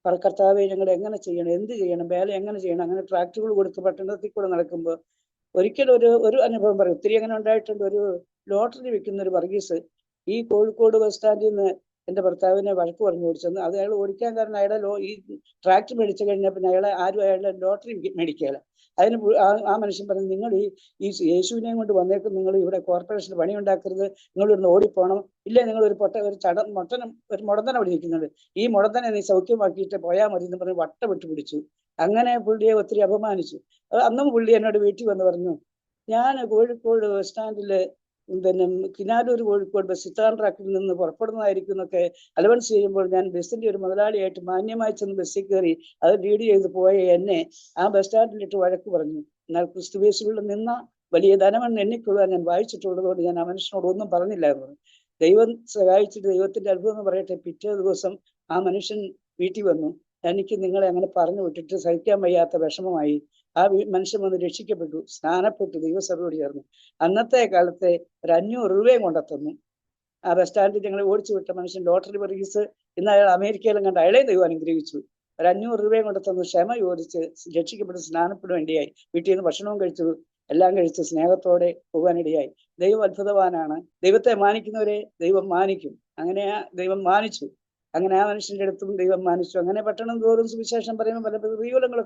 കർത്താവെ ഞങ്ങൾ എങ്ങനെ ചെയ്യണം, എന്ത് ചെയ്യണം, വേല എങ്ങനെ ചെയ്യണം, അങ്ങനെ ട്രാക്റ്റുകൾ കൊടുത്ത് പട്ടണത്തിൽ കൂടെ നടക്കുമ്പോൾ ഒരിക്കലും ഒരു അനുഭവം പറയും. ഒത്തിരി അങ്ങനെ ഉണ്ടായിട്ടുണ്ട്. ഒരു ലോട്ടറി വെക്കുന്ന ഒരു വർഗീസ് ഈ കോഴിക്കോട് ബസ് സ്റ്റാൻഡിൽ നിന്ന് എൻ്റെ ഭർത്താവിനെ വഴക്ക് പറഞ്ഞു ഓടിച്ചെന്ന്. അത് അയാൾ ഓടിക്കാൻ കാരണം അയാളെ ഈ ട്രാക്ടർ മേടിച്ചു കഴിഞ്ഞാൽ പിന്നെ അയാളെ ലോട്ടറി മേടിക്കുകയില്ല. അതിന് ആ മനുഷ്യൻ പറഞ്ഞു, നിങ്ങൾ ഈ യേശുവിനെയും കൊണ്ട് വന്നേക്കും, നിങ്ങൾ ഇവിടെ കോർപ്പറേഷന് പണി ഉണ്ടാക്കരുത്, നിങ്ങൾ ഇവിടുന്ന് ഓടിപ്പോണം, ഇല്ലേ നിങ്ങൾ ഒരു മുടന്തന അവിടെ ഇരിക്കുന്നുണ്ട്, ഈ മുടന്തനെ നീ സൗഖ്യമാക്കിയിട്ട് പോയാൽ മതി എന്ന് പറഞ്ഞ് വട്ടമിട്ട് പിടിച്ചു. അങ്ങനെ പുള്ളിയെ ഒത്തിരി അപമാനിച്ചു. അന്നും പുള്ളി എന്നോട് വീട്ടിൽ വന്ന് പറഞ്ഞു, ഞാൻ കോഴിക്കോട് ബസ് സ്റ്റാൻഡില് പിന്നെ കിനാലൂർ കോഴിക്കോട് ബസ് സിത്താൻ ട്രാക്കിൽ നിന്ന് പുറപ്പെടുന്നതായിരിക്കും എന്നൊക്കെ അലവൻസ് ചെയ്യുമ്പോൾ ഞാൻ ബസ്സിന്റെ ഒരു മുതലാളിയായിട്ട് മാന്യമായി ചെന്ന് ബസ്സിൽ കയറി അത് ലീഡ് ചെയ്ത് പോയ എന്നെ ആ ബസ് സ്റ്റാൻഡിലിട്ട് വഴക്ക് പറഞ്ഞു. എന്നാൽ ക്രിസ്തുവേശുവിൽ നിന്ന വലിയ ധനമെന്ന് എണ്ണിക്കൊള്ളുവാൻ ഞാൻ വായിച്ചിട്ടുള്ളതുകൊണ്ട് ഞാൻ ആ മനുഷ്യനോട് ഒന്നും പറഞ്ഞില്ലായിരുന്നു. ദൈവം സഹായിച്ചിട്ട് ദൈവത്തിന്റെ അത്ഭുതം എന്ന് പറയട്ടെ, പിറ്റേ ദിവസം ആ മനുഷ്യൻ വീട്ടിൽ വന്നു. എനിക്ക് നിങ്ങളെ അങ്ങനെ പറഞ്ഞു വിട്ടിട്ട് സഹിക്കാൻ വയ്യാത്ത വിഷമമായി. ആ മനുഷ്യൻ വന്ന് രക്ഷിക്കപ്പെട്ടു, സ്നാനപ്പെട്ടു, ദൈവസഭയോട് ചേർന്നു. അന്നത്തെ കാലത്തെ ഒരു 500 രൂപയും കൊണ്ടെത്തുന്നു. ആ ബസ് സ്റ്റാൻഡിൽ ഞങ്ങൾ ഓടിച്ചു വിട്ട മനുഷ്യൻ ലോട്ടറി വർഗീസ് ഇന്ന് അയാൾ അമേരിക്കയിലും കണ്ട് അയാളെ ദൈവം അനുഗ്രഹിച്ചു. ഒരു 500 രൂപയും കൊണ്ടെത്തുന്നു. ക്ഷമ ചോദിച്ച് രക്ഷിക്കപ്പെട്ട് സ്നാനപ്പെടാൻ വേണ്ടിയായി. വീട്ടിൽ നിന്ന് ഭക്ഷണവും കഴിച്ചു, എല്ലാം കഴിച്ച് സ്നേഹത്തോടെ പോകാനിടയായി. ദൈവം അത്ഭുതവാനാണ്. ദൈവത്തെ മാനിക്കുന്നവരെ ദൈവം മാനിക്കും. അങ്ങനെ ദൈവം മാനിച്ചു. അങ്ങനെ ആ മനുഷ്യന്റെ അടുത്തും ദൈവം മാനിച്ചു. അങ്ങനെ പട്ടണം തോറും സുവിശേഷം പറയുമ്പോൾ പല പ്രതികൂലങ്ങൾ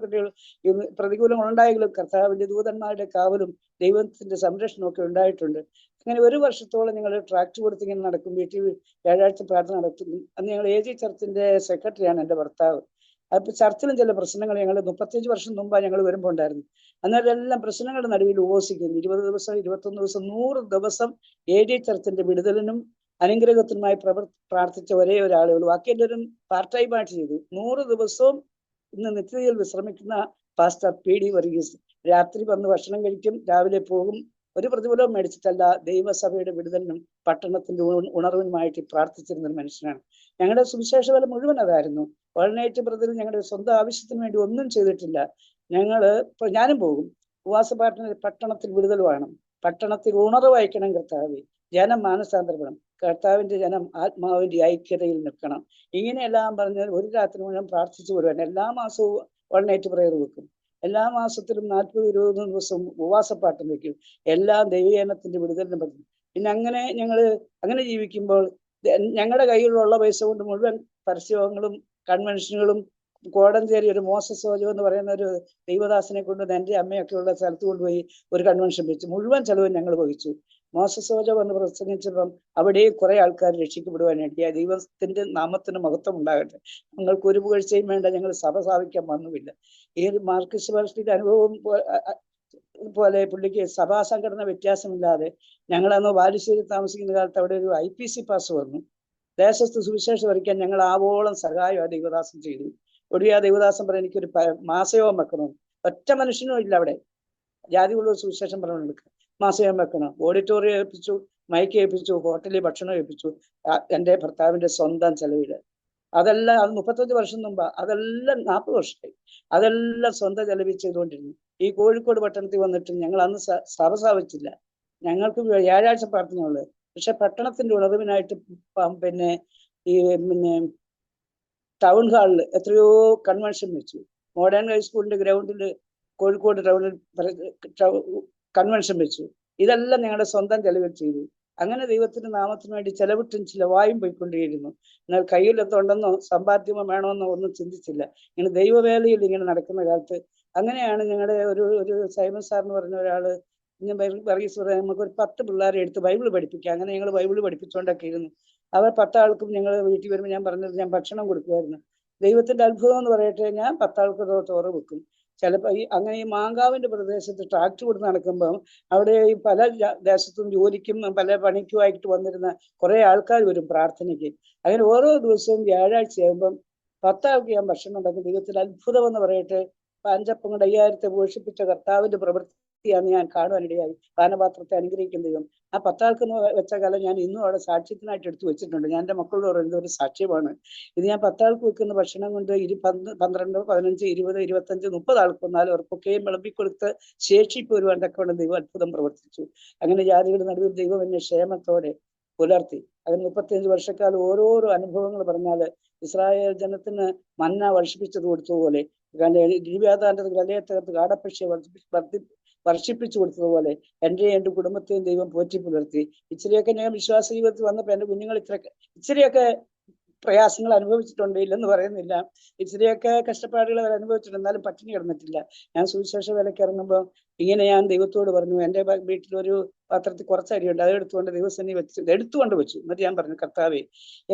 ഉണ്ടായെങ്കിലും കർത്താവിന്റെ ദൂതന്മാരുടെ കാവലും ദൈവത്തിന്റെ സംരക്ഷണമൊക്കെ ഉണ്ടായിട്ടുണ്ട്. അങ്ങനെ ഒരു വർഷത്തോളം ഞങ്ങൾ ട്രാക്ട് കൊടുത്ത് ഇങ്ങനെ നടക്കും. വീട്ടിൽ വ്യാഴാഴ്ച പ്രാർത്ഥന നടത്തുന്നു. അന്ന് ഞങ്ങൾ AG ചർച്ചിന്റെ സെക്രട്ടറിയാണ് എൻ്റെ ഭർത്താവ്. അപ്പൊ ചർച്ചിലും ചില പ്രശ്നങ്ങൾ ഞങ്ങൾ 35 വർഷം മുമ്പാണ് ഞങ്ങൾ വരുമ്പോൾ ഉണ്ടായിരുന്നു. അന്നേരം എല്ലാം പ്രശ്നങ്ങളുടെ നടുവിൽ ഉപവസിക്കുന്നു. 20 ദിവസം 21 ദിവസം 100 ദിവസം AG ചർച്ചിന്റെ വിടുതലിനും അനുഗ്രഹത്തിനുമായി പ്രാർത്ഥിച്ച ഒരേ ഒരാളേ ഉള്ളൂ. ബാക്കി എല്ലാവരും പാർട്ട് ടൈം ആയിട്ട് ചെയ്തു. 100 ദിവസവും ഇന്ന് നിത്യതയിൽ വിശ്രമിക്കുന്ന പാസ്റ്റർ PD വർഗീസ് രാത്രി വന്ന് ഭക്ഷണം കഴിക്കും, രാവിലെ പോകും. ഒരു പ്രതിഫലവും മേടിച്ചിട്ടല്ല, ദൈവസഭയുടെ വിടുതലിനും പട്ടണത്തിന്റെ ഉണർവിനുമായിട്ട് പ്രാർത്ഥിച്ചിരുന്ന ഒരു മനുഷ്യനാണ്. ഞങ്ങളുടെ സുവിശേഷ ഫലം മുഴുവൻ അതായിരുന്നു. ഓൾനൈറ്റ് ബ്രദറിൽ ഞങ്ങളുടെ സ്വന്തം ആവശ്യത്തിന് വേണ്ടി ഒന്നും ചെയ്തിട്ടില്ല. ഞാനും പോകും. ഉപവാസ പട്ടണത്തിൽ വിടുതൽ വേണം, പട്ടണത്തിൽ ഉണർവ് അയക്കണം. കർത്താവെ, ജനം മാനസാന്തരപ്പെടണം, കർത്താവിന്റെ ജനം ആത്മാവിന്റെ ഐക്യതയിൽ നിൽക്കണം. ഇങ്ങനെയെല്ലാം പറഞ്ഞ് ഒരു രാത്രി മുഴുവൻ പ്രാർത്ഥിച്ചു വരുവാൻ. എല്ലാ മാസവും ഓൾനൈറ്റ് പ്രയർ വെക്കും. എല്ലാ മാസത്തിലും 40-20 ദിവസവും ഉപവാസപ്പാട്ടും വെക്കും. എല്ലാം ദൈവജനത്തിന്റെ വിടുതലിനെ പറ്റി. പിന്നെ അങ്ങനെ ജീവിക്കുമ്പോൾ ഞങ്ങളുടെ കയ്യിലുള്ള പൈസ കൊണ്ട് മുഴുവൻ പരസ്യങ്ങളും കൺവെൻഷനുകളും കോടഞ്ചേരി ഒരു മോസസ് സോജോ എന്ന് പറയുന്ന ഒരു ദൈവദാസനെ കൊണ്ട് എൻ്റെ അമ്മയൊക്കെ ഉള്ള സ്ഥലത്ത് കൊണ്ടുപോയി ഒരു കൺവെൻഷൻ വെച്ച് മുഴുവൻ ചെലവും ഞങ്ങൾ വഹിച്ചു. മോസസ് സോജോ വന്ന് പ്രസംഗിച്ചപ്പം അവിടെ കുറെ ആൾക്കാർ രക്ഷിക്കപ്പെടുവാനായിട്ട് ദൈവത്തിന്റെ നാമത്തിന് മഹത്വം ഉണ്ടാകട്ടെ. ഞങ്ങൾക്ക് ഒരു പുകഴ്ചയും വേണ്ട, ഞങ്ങൾ സഭ സ്ഥാപിക്കാൻ വന്നുമില്ല. ഈ മാർക്സിസ്റ്റ് പാർട്ടിയുടെ അനുഭവം പോലെ പുള്ളിക്ക് സഭാ സംഘടന വ്യത്യാസമില്ലാതെ ഞങ്ങളന്ന് ബാലുശ്ശേരി താമസിക്കുന്ന കാലത്ത് അവിടെ ഒരു IPC പാസ് വന്നു. ദേശത്ത് സുവിശേഷം വരയ്ക്കാൻ ഞങ്ങൾ ആവോളം സഹായം ആ ദൈവദാസൻ ചെയ്തു. ഒടുവിൽ ആ ദൈവദാസൻ പറയാൻ എനിക്കൊരു മാസയോഗം വെക്കണം. ഒറ്റ മനുഷ്യനും ഇല്ല അവിടെ. ജാതിയുള്ള സുവിശേഷം പറഞ്ഞെടുക്കുക, മാസയോഗം വെക്കണം. ഓഡിറ്റോറിയം ഏൽപ്പിച്ചു, മൈക്ക് ഏൽപ്പിച്ചു, ഹോട്ടലിൽ ഭക്ഷണം ഏൽപ്പിച്ചു. എൻ്റെ ഭർത്താവിന്റെ സ്വന്തം ചെലവില്. അതെല്ലാം അത് 35 വർഷം മുമ്പാ. അതെല്ലാം 40 വർഷമായി. അതെല്ലാം സ്വന്തം ചെലവിൽ ചെയ്തുകൊണ്ടിരുന്നു. ഈ കോഴിക്കോട് പട്ടണത്തിൽ വന്നിട്ട് ഞങ്ങൾ അന്ന് സഭ സ്ഥാപിച്ചില്ല. ഞങ്ങൾക്ക് വ്യാഴാഴ്ച പ്രാർത്ഥനയുള്ളത്. പക്ഷെ പട്ടണത്തിന്റെ ഉണർവിനായിട്ട് പിന്നെ ടൗൺ ഹാളിൽ എത്രയോ കൺവെൻഷൻ വെച്ചു. മോഡേൺ ഹൈസ്കൂളിന്റെ ഗ്രൗണ്ടിൽ കോഴിക്കോട് ടൗണിൽ കൺവെൻഷൻ വെച്ചു. ഇതെല്ലാം ഞങ്ങളുടെ സ്വന്തം ചെലവിൽ ചെയ്തു. അങ്ങനെ ദൈവത്തിന്റെ നാമത്തിന് വേണ്ടി ചെലവിട്ടും ചിലവായും പോയിക്കൊണ്ടേയിരുന്നു. എന്നാൽ കയ്യിൽ എന്തുണ്ടെന്നോ സമ്പാദ്യമോ വേണമെന്നോ ഒന്നും ചിന്തിച്ചില്ല. ഇങ്ങനെ ദൈവവേലയിൽ ഇങ്ങനെ നടക്കുന്ന കാലത്ത് അങ്ങനെയാണ് ഞങ്ങളുടെ ഒരു സൈമൺ സാർ എന്ന് പറഞ്ഞ ഒരാള് വർഗീസ് പറയാൻ നമുക്ക് ഒരു 10 പിള്ളേരെ എടുത്ത് ബൈബിൾ പഠിപ്പിക്കുക. അങ്ങനെ ഞങ്ങൾ ബൈബിൾ പഠിപ്പിച്ചുകൊണ്ടൊക്കെ ഇരുന്നു. അവർ 10 ആൾക്കും ഞങ്ങൾ വീട്ടിൽ വരുമ്പോൾ ഞാൻ പറഞ്ഞത് ഞാൻ ഭക്ഷണം കൊടുക്കുമായിരുന്നു. ദൈവത്തിന്റെ അത്ഭുതം എന്ന് പറയട്ടെ, ഞാൻ 10 ആൾക്ക് ചോറ് വെക്കും. ചിലപ്പോൾ അങ്ങനെ ഈ മാങ്കാവിന്റെ പ്രദേശത്ത് ട്രാക്ടർ കൊടുത്ത് നടക്കുമ്പോൾ അവിടെ ഈ പല ദേശത്തും ജോലിക്കും പല പണിക്കുമായിട്ട് വന്നിരുന്ന കുറെ ആൾക്കാർ വരും പ്രാർത്ഥനയ്ക്ക്. അങ്ങനെ ഓരോ ദിവസവും വ്യാഴാഴ്ചയാകുമ്പം 10 ആൾക്ക് ഞാൻ ഭക്ഷണം ഉണ്ടാക്കും. ദൈവത്തിന്റെ അത്ഭുതം എന്ന് പറയട്ടെ, 5 അപ്പം കൊണ്ട് 5000 പോഷിപ്പിച്ച കർത്താവിന്റെ പ്രവൃത്തി വ്യക്തിയാണെന്ന് ഞാൻ കാണുവാനിടയായി. പാനപാത്രത്തെ അനുഗ്രഹിക്കുന്ന ദൈവം. ആ 10 ആൾക്ക് വെച്ച കലം ഞാൻ ഇന്നും അവിടെ സാക്ഷ്യത്തിനായിട്ട് എടുത്തു വെച്ചിട്ടുണ്ട്. ഞാൻ എൻ്റെ മക്കളോട് പറയുന്നത് ഒരു സാക്ഷ്യമാണ്. ഇത് ഞാൻ 10 ആൾക്ക് വെക്കുന്ന ഭക്ഷണം കൊണ്ട് 12, 15, 20, 25, 30 ആൾക്ക് വന്നാലും അവർക്കൊക്കെയും വിളമ്പിക്കൊടുത്ത് ശേഷിപ്പ് വരുവാൻ തക്കവണ്ണം ദൈവം അത്ഭുതം പ്രവർത്തിച്ചു. അങ്ങനെ ജാതികളുടെ നടുവിൽ ദൈവം എന്നെ ക്ഷേമത്തോടെ പുലർത്തി. അതിന് 35 വർഷക്കാലം ഓരോരോ അനുഭവങ്ങൾ പറഞ്ഞാൽ ഇസ്രായേൽ ജനത്തിന് മന്ന വർഷിപ്പിച്ചത് കൊടുത്തതുപോലെ, ദിവ്യാതാന്റെ കലയെ തകർത്ത് കാടപ്പക്ഷിയെ വർഷിപ്പിച്ചു കൊടുത്തതുപോലെ എൻ്റെ കുടുംബത്തെയും ദൈവം പോറ്റി പുലർത്തി. ഇച്ചിരിയൊക്കെ ഞാൻ വിശ്വാസ ജീവിതത്തിൽ വന്നപ്പോൾ എൻ്റെ കുഞ്ഞുങ്ങൾ ഇച്ചിരിയൊക്കെ പ്രയാസങ്ങൾ അനുഭവിച്ചിട്ടുണ്ട്, ഇല്ലെന്ന് പറയുന്നില്ല. ഇച്ചിരിയൊക്കെ കഷ്ടപ്പാടുകൾ അവർ അനുഭവിച്ചിട്ടുണ്ട്, എന്നാലും പട്ടിണി കിടന്നിട്ടില്ല. ഞാൻ സുവിശേഷ വേലയ്ക്ക് ഇറങ്ങുമ്പോൾ ഇങ്ങനെ ഞാൻ ദൈവത്തോട് പറഞ്ഞു, എൻ്റെ വീട്ടിലൊരു പാത്രത്തിൽ കുറച്ച് അരിയുണ്ട്, അത് എടുത്തുകൊണ്ട് ദൈവസേനയിൽ വെച്ച് എടുത്തുകൊണ്ട് വെച്ചു. എന്നിട്ട് ഞാൻ പറഞ്ഞു, കർത്താവേ,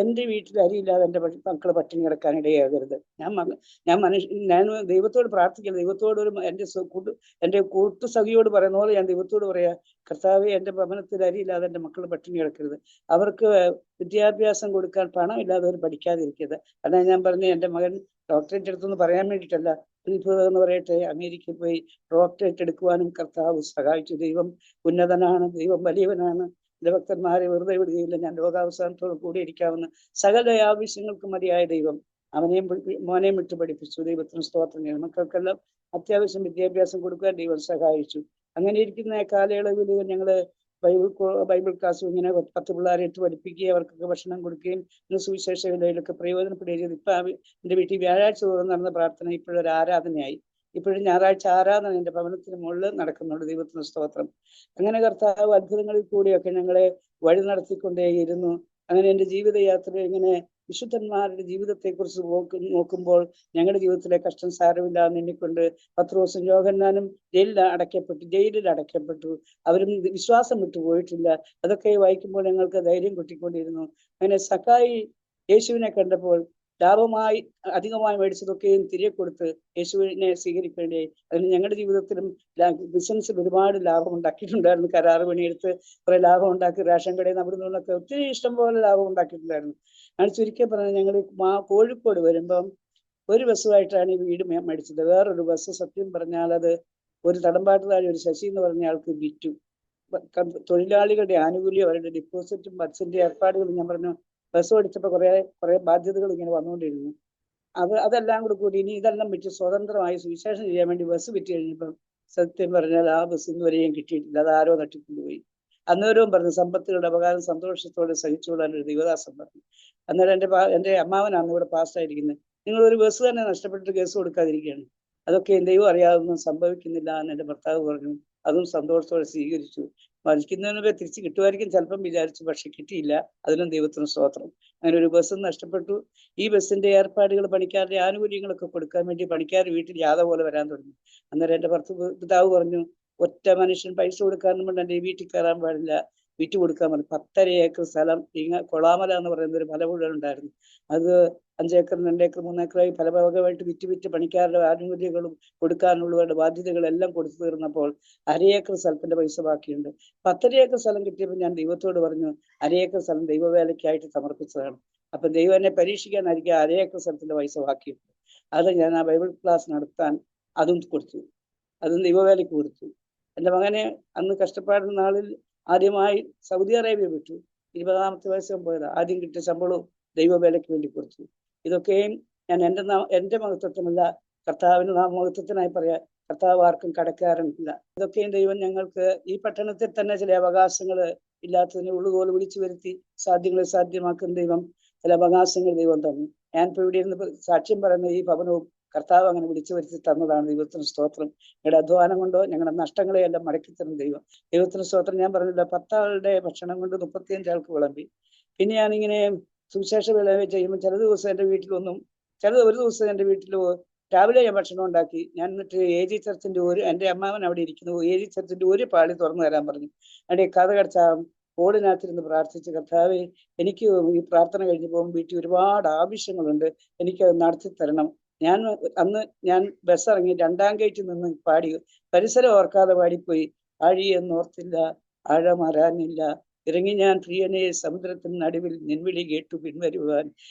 എൻ്റെ വീട്ടിൽ അരിയില്ലാതെ എൻ്റെ മക്കൾ പട്ടിണി കിടക്കാൻ ഇടയാകരുത്. ഞാൻ ദൈവത്തോട് പ്രാർത്ഥിക്കണം. ദൈവത്തോട് എൻ്റെ കൂട്ടുസഖിയോട് പറയുന്ന പോലെ ഞാൻ ദൈവത്തോട് പറയാ, കർത്താവേ, എൻ്റെ ഭവനത്തിൽ അരിയില്ലാതെ എൻ്റെ മക്കൾ പട്ടിണി കിടക്കരുത്. അവർക്ക് വിദ്യാഭ്യാസം കൊടുക്കാൻ പണമില്ലാതെ അവർ പഠിക്കാതിരിക്കരുത്. അതാണ് ഞാൻ പറഞ്ഞു, എൻ്റെ മകൻ ഡോക്ടറേറ്റ് എടുത്തെന്ന് പറയാൻ വേണ്ടിയിട്ടല്ല, എന്ന് പറയട്ടെ, അമേരിക്കയിൽ പോയി ഡോക്ടറേറ്റ് എടുക്കുവാനും കർത്താവ് സഹായിച്ചു. ദൈവം ഉന്നതനാണ്, ദൈവം വലിയവനാണ്. എൻ്റെ ഭക്തന്മാരെ വെറുതെ വിടുകയില്ല. ഞാൻ ലോകാവസാനത്തോട് കൂടി ഇരിക്കാവുന്ന സകല ആവശ്യങ്ങൾക്ക് മതിയായ ദൈവം മോനെയും വിട്ടു പഠിപ്പിച്ചു. ദൈവത്തിന് സ്തോത്രം ചെയ്യണം. മക്കൾക്കെല്ലാം അത്യാവശ്യം വിദ്യാഭ്യാസം കൊടുക്കാൻ ദൈവം സഹായിച്ചു. അങ്ങനെ ഇരിക്കുന്ന കാലയളവിൽ ഞങ്ങള് ബൈബിൾ ക്ലാസ് ഇങ്ങനെ 10 പിള്ളേരെ ഇട്ട് പഠിപ്പിക്കുകയും അവർക്കൊക്കെ ഭക്ഷണം കൊടുക്കുകയും സുവിശേഷ വിലയിലൊക്കെ പ്രയോജനപ്പെടുകയും ചെയ്തു. ഇപ്പൊ എൻ്റെ വീട്ടിൽ വ്യാഴാഴ്ച തോറും നടന്ന പ്രാർത്ഥന ഇപ്പോഴൊരു ആരാധനയായി. ഇപ്പോഴും ഞായറാഴ്ച ആരാധന എൻ്റെ ഭവനത്തിന് മുകളിൽ നടക്കുന്നുണ്ട്. ദൈവത്തിന് സ്തോത്രം. അങ്ങനെ കർത്താവ് അത്ഭുതങ്ങളിൽ കൂടിയൊക്കെ ഞങ്ങളെ വഴി നടത്തിക്കൊണ്ടേയിരുന്നു. അങ്ങനെ എൻ്റെ ജീവിതയാത്രയിൽ ഇങ്ങനെ വിശുദ്ധന്മാരുടെ ജീവിതത്തെക്കുറിച്ച് നോക്കുമ്പോൾ ഞങ്ങളുടെ ജീവിതത്തിലെ കഷ്ടം സാരമില്ല എന്ന് എണ്ണിക്കൊണ്ട് പത്രോസും യോഹന്നാനും ജയിലിൽ അടയ്ക്കപ്പെട്ടു. അവരും വിശ്വാസം വിട്ടുപോയിട്ടില്ല. അതൊക്കെ വായിക്കുമ്പോൾ ഞങ്ങൾക്ക് ധൈര്യം കിട്ടിക്കൊണ്ടിരുന്നു. അങ്ങനെ സക്കായി യേശുവിനെ കണ്ടപ്പോൾ അധികമായി മേടിച്ചതൊക്കെയും തിരികെ കൊടുത്ത് യേശുവിനെ സ്വീകരിക്കേണ്ടിയായി. അതിന് ഞങ്ങളുടെ ജീവിതത്തിലും ബിസിനസ്സിൽ ഒരുപാട് ലാഭം ഉണ്ടാക്കിയിട്ടുണ്ടായിരുന്നു. കരാറ് പണിയെടുത്ത് കുറെ ലാഭം ഉണ്ടാക്കി റേഷൻ കടയിൽ നിന്ന് അവിടെ നിന്നൊക്കെ ഒത്തിരി ഇഷ്ടം പോലെ ലാഭം ഉണ്ടാക്കിയിട്ടുണ്ടായിരുന്നു. ഞാൻ ചുരുക്കി പറഞ്ഞത്, ഞങ്ങൾ കോഴിക്കോട് വരുമ്പം ഒരു ബസ്സുമായിട്ടാണ് ഈ വീട് മേടിച്ചത്. വേറൊരു ബസ് സത്യം പറഞ്ഞാൽ അത് ഒരു തടമ്പാട്ടുകാരി, ഒരു ശശി എന്ന് പറഞ്ഞ ആൾക്ക് വിറ്റു. തൊഴിലാളികളുടെ ആനുകൂല്യം, അവരുടെ ഡിപ്പോസിറ്റും ബസ്സിന്റെ ഏർപ്പാടുകളും ഞാൻ പറഞ്ഞു, ബസ് ഓടിച്ചപ്പോൾ കുറെ ബാധ്യതകൾ ഇങ്ങനെ വന്നുകൊണ്ടിരുന്നു. അതെല്ലാം കൂടി ഇനി ഇതെല്ലാം വിറ്റ് സ്വതന്ത്രമായി സുവിശേഷം ചെയ്യാൻ വേണ്ടി ബസ് വിറ്റ് കഴിഞ്ഞപ്പം സത്യം പറഞ്ഞാൽ ആ ബസ് ഇന്നുവരെയും കിട്ടിയിട്ടില്ല. അത് ആരോ തട്ടിക്കൊണ്ടുപോയി. അന്നേരവും പറഞ്ഞു, സമ്പത്തുകളുടെ അപകാരം സന്തോഷത്തോടെ സഹിച്ചുകൊള്ളാൻ ഒരു ദൈവദാസൻ പറഞ്ഞു. അന്നേരം എൻ്റെ അമ്മാവനാണ് ഇവിടെ പാസ്റ്റായിരിക്കുന്നത്. നിങ്ങൾ ഒരു ബസ് തന്നെ നഷ്ടപ്പെട്ടിട്ട് കേസ് കൊടുക്കാതിരിക്കുകയാണ്. അതൊക്കെ ദൈവം അറിയാതൊന്നും സംഭവിക്കുന്നില്ല എന്ന് എൻ്റെ ഭർത്താവ് പറഞ്ഞു. അതും സന്തോഷത്തോടെ സ്വീകരിച്ചു. മരിക്കുന്നതിനൊക്കെ തിരിച്ച് കിട്ടുമായിരിക്കും ചിലപ്പം വിചാരിച്ചു, പക്ഷെ കിട്ടിയില്ല. അതിലും ദൈവത്തിന് സ്തോത്രം. അങ്ങനെ ഒരു ബസ് നഷ്ടപ്പെട്ടു. ഈ ബസ്സിന്റെ ഏർപ്പാടുകൾ, പണിക്കാരുടെ ആനുകൂല്യങ്ങളൊക്കെ കൊടുക്കാൻ വേണ്ടി പണിക്കാർ വീട്ടിൽ യാത പോലെ വരാൻ തുടങ്ങി. അന്നേരം എൻ്റെ പിതാവ് പറഞ്ഞു, ഒറ്റ മനുഷ്യൻ പൈസ കൊടുക്കാനും കൊണ്ട് എൻ്റെ വീട്ടിൽ കയറാൻ പാടില്ല, വിറ്റ് കൊടുക്കാൻ പറഞ്ഞു. 10.5 ഏക്കർ സ്ഥലം കൊളാമല എന്ന് പറയുന്ന ഒരു മലമുഴ ഉണ്ടായിരുന്നു. അത് 5 ഏക്കർ, 2 ഏക്കർ, 3 ഏക്കറായി പല ഭാഗമായിട്ട് വിറ്റ് പണിക്കാരുടെ ആനുകൂല്യങ്ങളും കൊടുക്കാനുള്ളവരുടെ ബാധ്യതകളെല്ലാം കൊടുത്തു തീർന്നപ്പോൾ 1/2 ഏക്കർ സ്ഥലത്തിന്റെ പൈസ ബാക്കിയുണ്ട്. 10.5 ഏക്കർ സ്ഥലം കിട്ടിയപ്പോൾ ഞാൻ ദൈവത്തോട് പറഞ്ഞു, 1/2 ഏക്കർ സ്ഥലം ദൈവവേലയ്ക്കായിട്ട് സമർപ്പിച്ചതാണ്. അപ്പൊ ദൈവം എന്നെ പരീക്ഷിക്കാനായിരിക്കും 1/2 ഏക്കർ സ്ഥലത്തിന്റെ പൈസ ബാക്കിയുണ്ട്. അത് ഞാൻ ആ ബൈബിൾ ക്ലാസ് നടത്താൻ അതും കൊടുത്തു. അതും ദൈവവേലയ്ക്ക് കൊടുത്തു. എൻ്റെ മകനെ അന്ന് കഷ്ടപ്പാടുന്ന നാളിൽ ആദ്യമായി സൗദി അറേബ്യ വിട്ടു. 20-ാമത്തെ വയസ്സും പോയത്. ആദ്യം കിട്ടിയ ശമ്പളവും ദൈവവേലയ്ക്ക് വേണ്ടി കൊടുത്തു. ഇതൊക്കെയും ഞാൻ എൻ്റെ മഹത്വത്തിനല്ല, കർത്താവിന് മഹത്വത്തിനായി പറയാ. കർത്താവ് ആർക്കും കടക്കാരനില്ല. ഇതൊക്കെയും ദൈവം ഞങ്ങൾക്ക് ഈ പട്ടണത്തിൽ തന്നെ ചില അവകാശങ്ങൾ ഇല്ലാത്തതിനെ ഉള്ളുപോലെ വിളിച്ചു വരുത്തി സാധ്യങ്ങളെ സാധ്യമാക്കുന്ന ദൈവം ചില അവകാശങ്ങൾ ദൈവം തന്നു. ഞാൻ ഇപ്പോൾ ഇവിടെ ഇരുന്ന് സാക്ഷ്യം പറയുന്ന ഈ ഭവനവും കർത്താവ് അങ്ങനെ വിളിച്ചു വരുത്തി തന്നതാണ്. ദൈവത്തിന് സ്തോത്രം. ഞങ്ങളുടെ അധ്വാനം കൊണ്ടോ ഞങ്ങളുടെ നഷ്ടങ്ങളെയെല്ലാം മടക്കി തരുന്ന ദൈവത്തിന് സ്തോത്രം. ഞാൻ പറഞ്ഞില്ല, 10 ആളുടെ ഭക്ഷണം കൊണ്ട് 35 ആൾക്ക് വിളമ്പി. പിന്നെ ഞാനിങ്ങനെ സുവിശേഷ വിളവ് ചെയ്യുമ്പോൾ ചില ദിവസം എൻ്റെ വീട്ടിലൊന്നും, ഒരു ദിവസം എൻ്റെ വീട്ടിൽ രാവിലെ ഞാൻ ഭക്ഷണം ഉണ്ടാക്കി. ഞാൻ എന്നിട്ട് AG ചർച്ചിന്റെ എൻ്റെ അമ്മാവൻ അവിടെ ഇരിക്കുന്നു, AG ചർച്ചിന്റെ ഒരു പാളി തുറന്നു തരാൻ പറഞ്ഞു. അവിടെ കഥ കടച്ച ഓടിനകത്തിരുന്ന് പ്രാർത്ഥിച്ച്, കർത്താവേ, എനിക്ക് ഈ പ്രാർത്ഥന കഴിഞ്ഞ് പോകുമ്പോൾ വീട്ടിൽ ഒരുപാട് ആവശ്യങ്ങളുണ്ട്, എനിക്കത് നടത്തി തരണം. അന്ന് ഞാൻ ബസ് ഇറങ്ങി 2-ാം ഗേറ്റിൽ നിന്ന് പാടി, പരിസരം ഓർക്കാതെ പാടിപ്പോയി. ആഴിയെന്നോർത്തില്ല, ആഴമരാനില്ല, ഇറങ്ങി ഞാൻ പ്രിയനെ സമുദ്രത്തിന് നടുവിൽ നിൻവിളി കേട്ടു പിൻവരുവാൻ.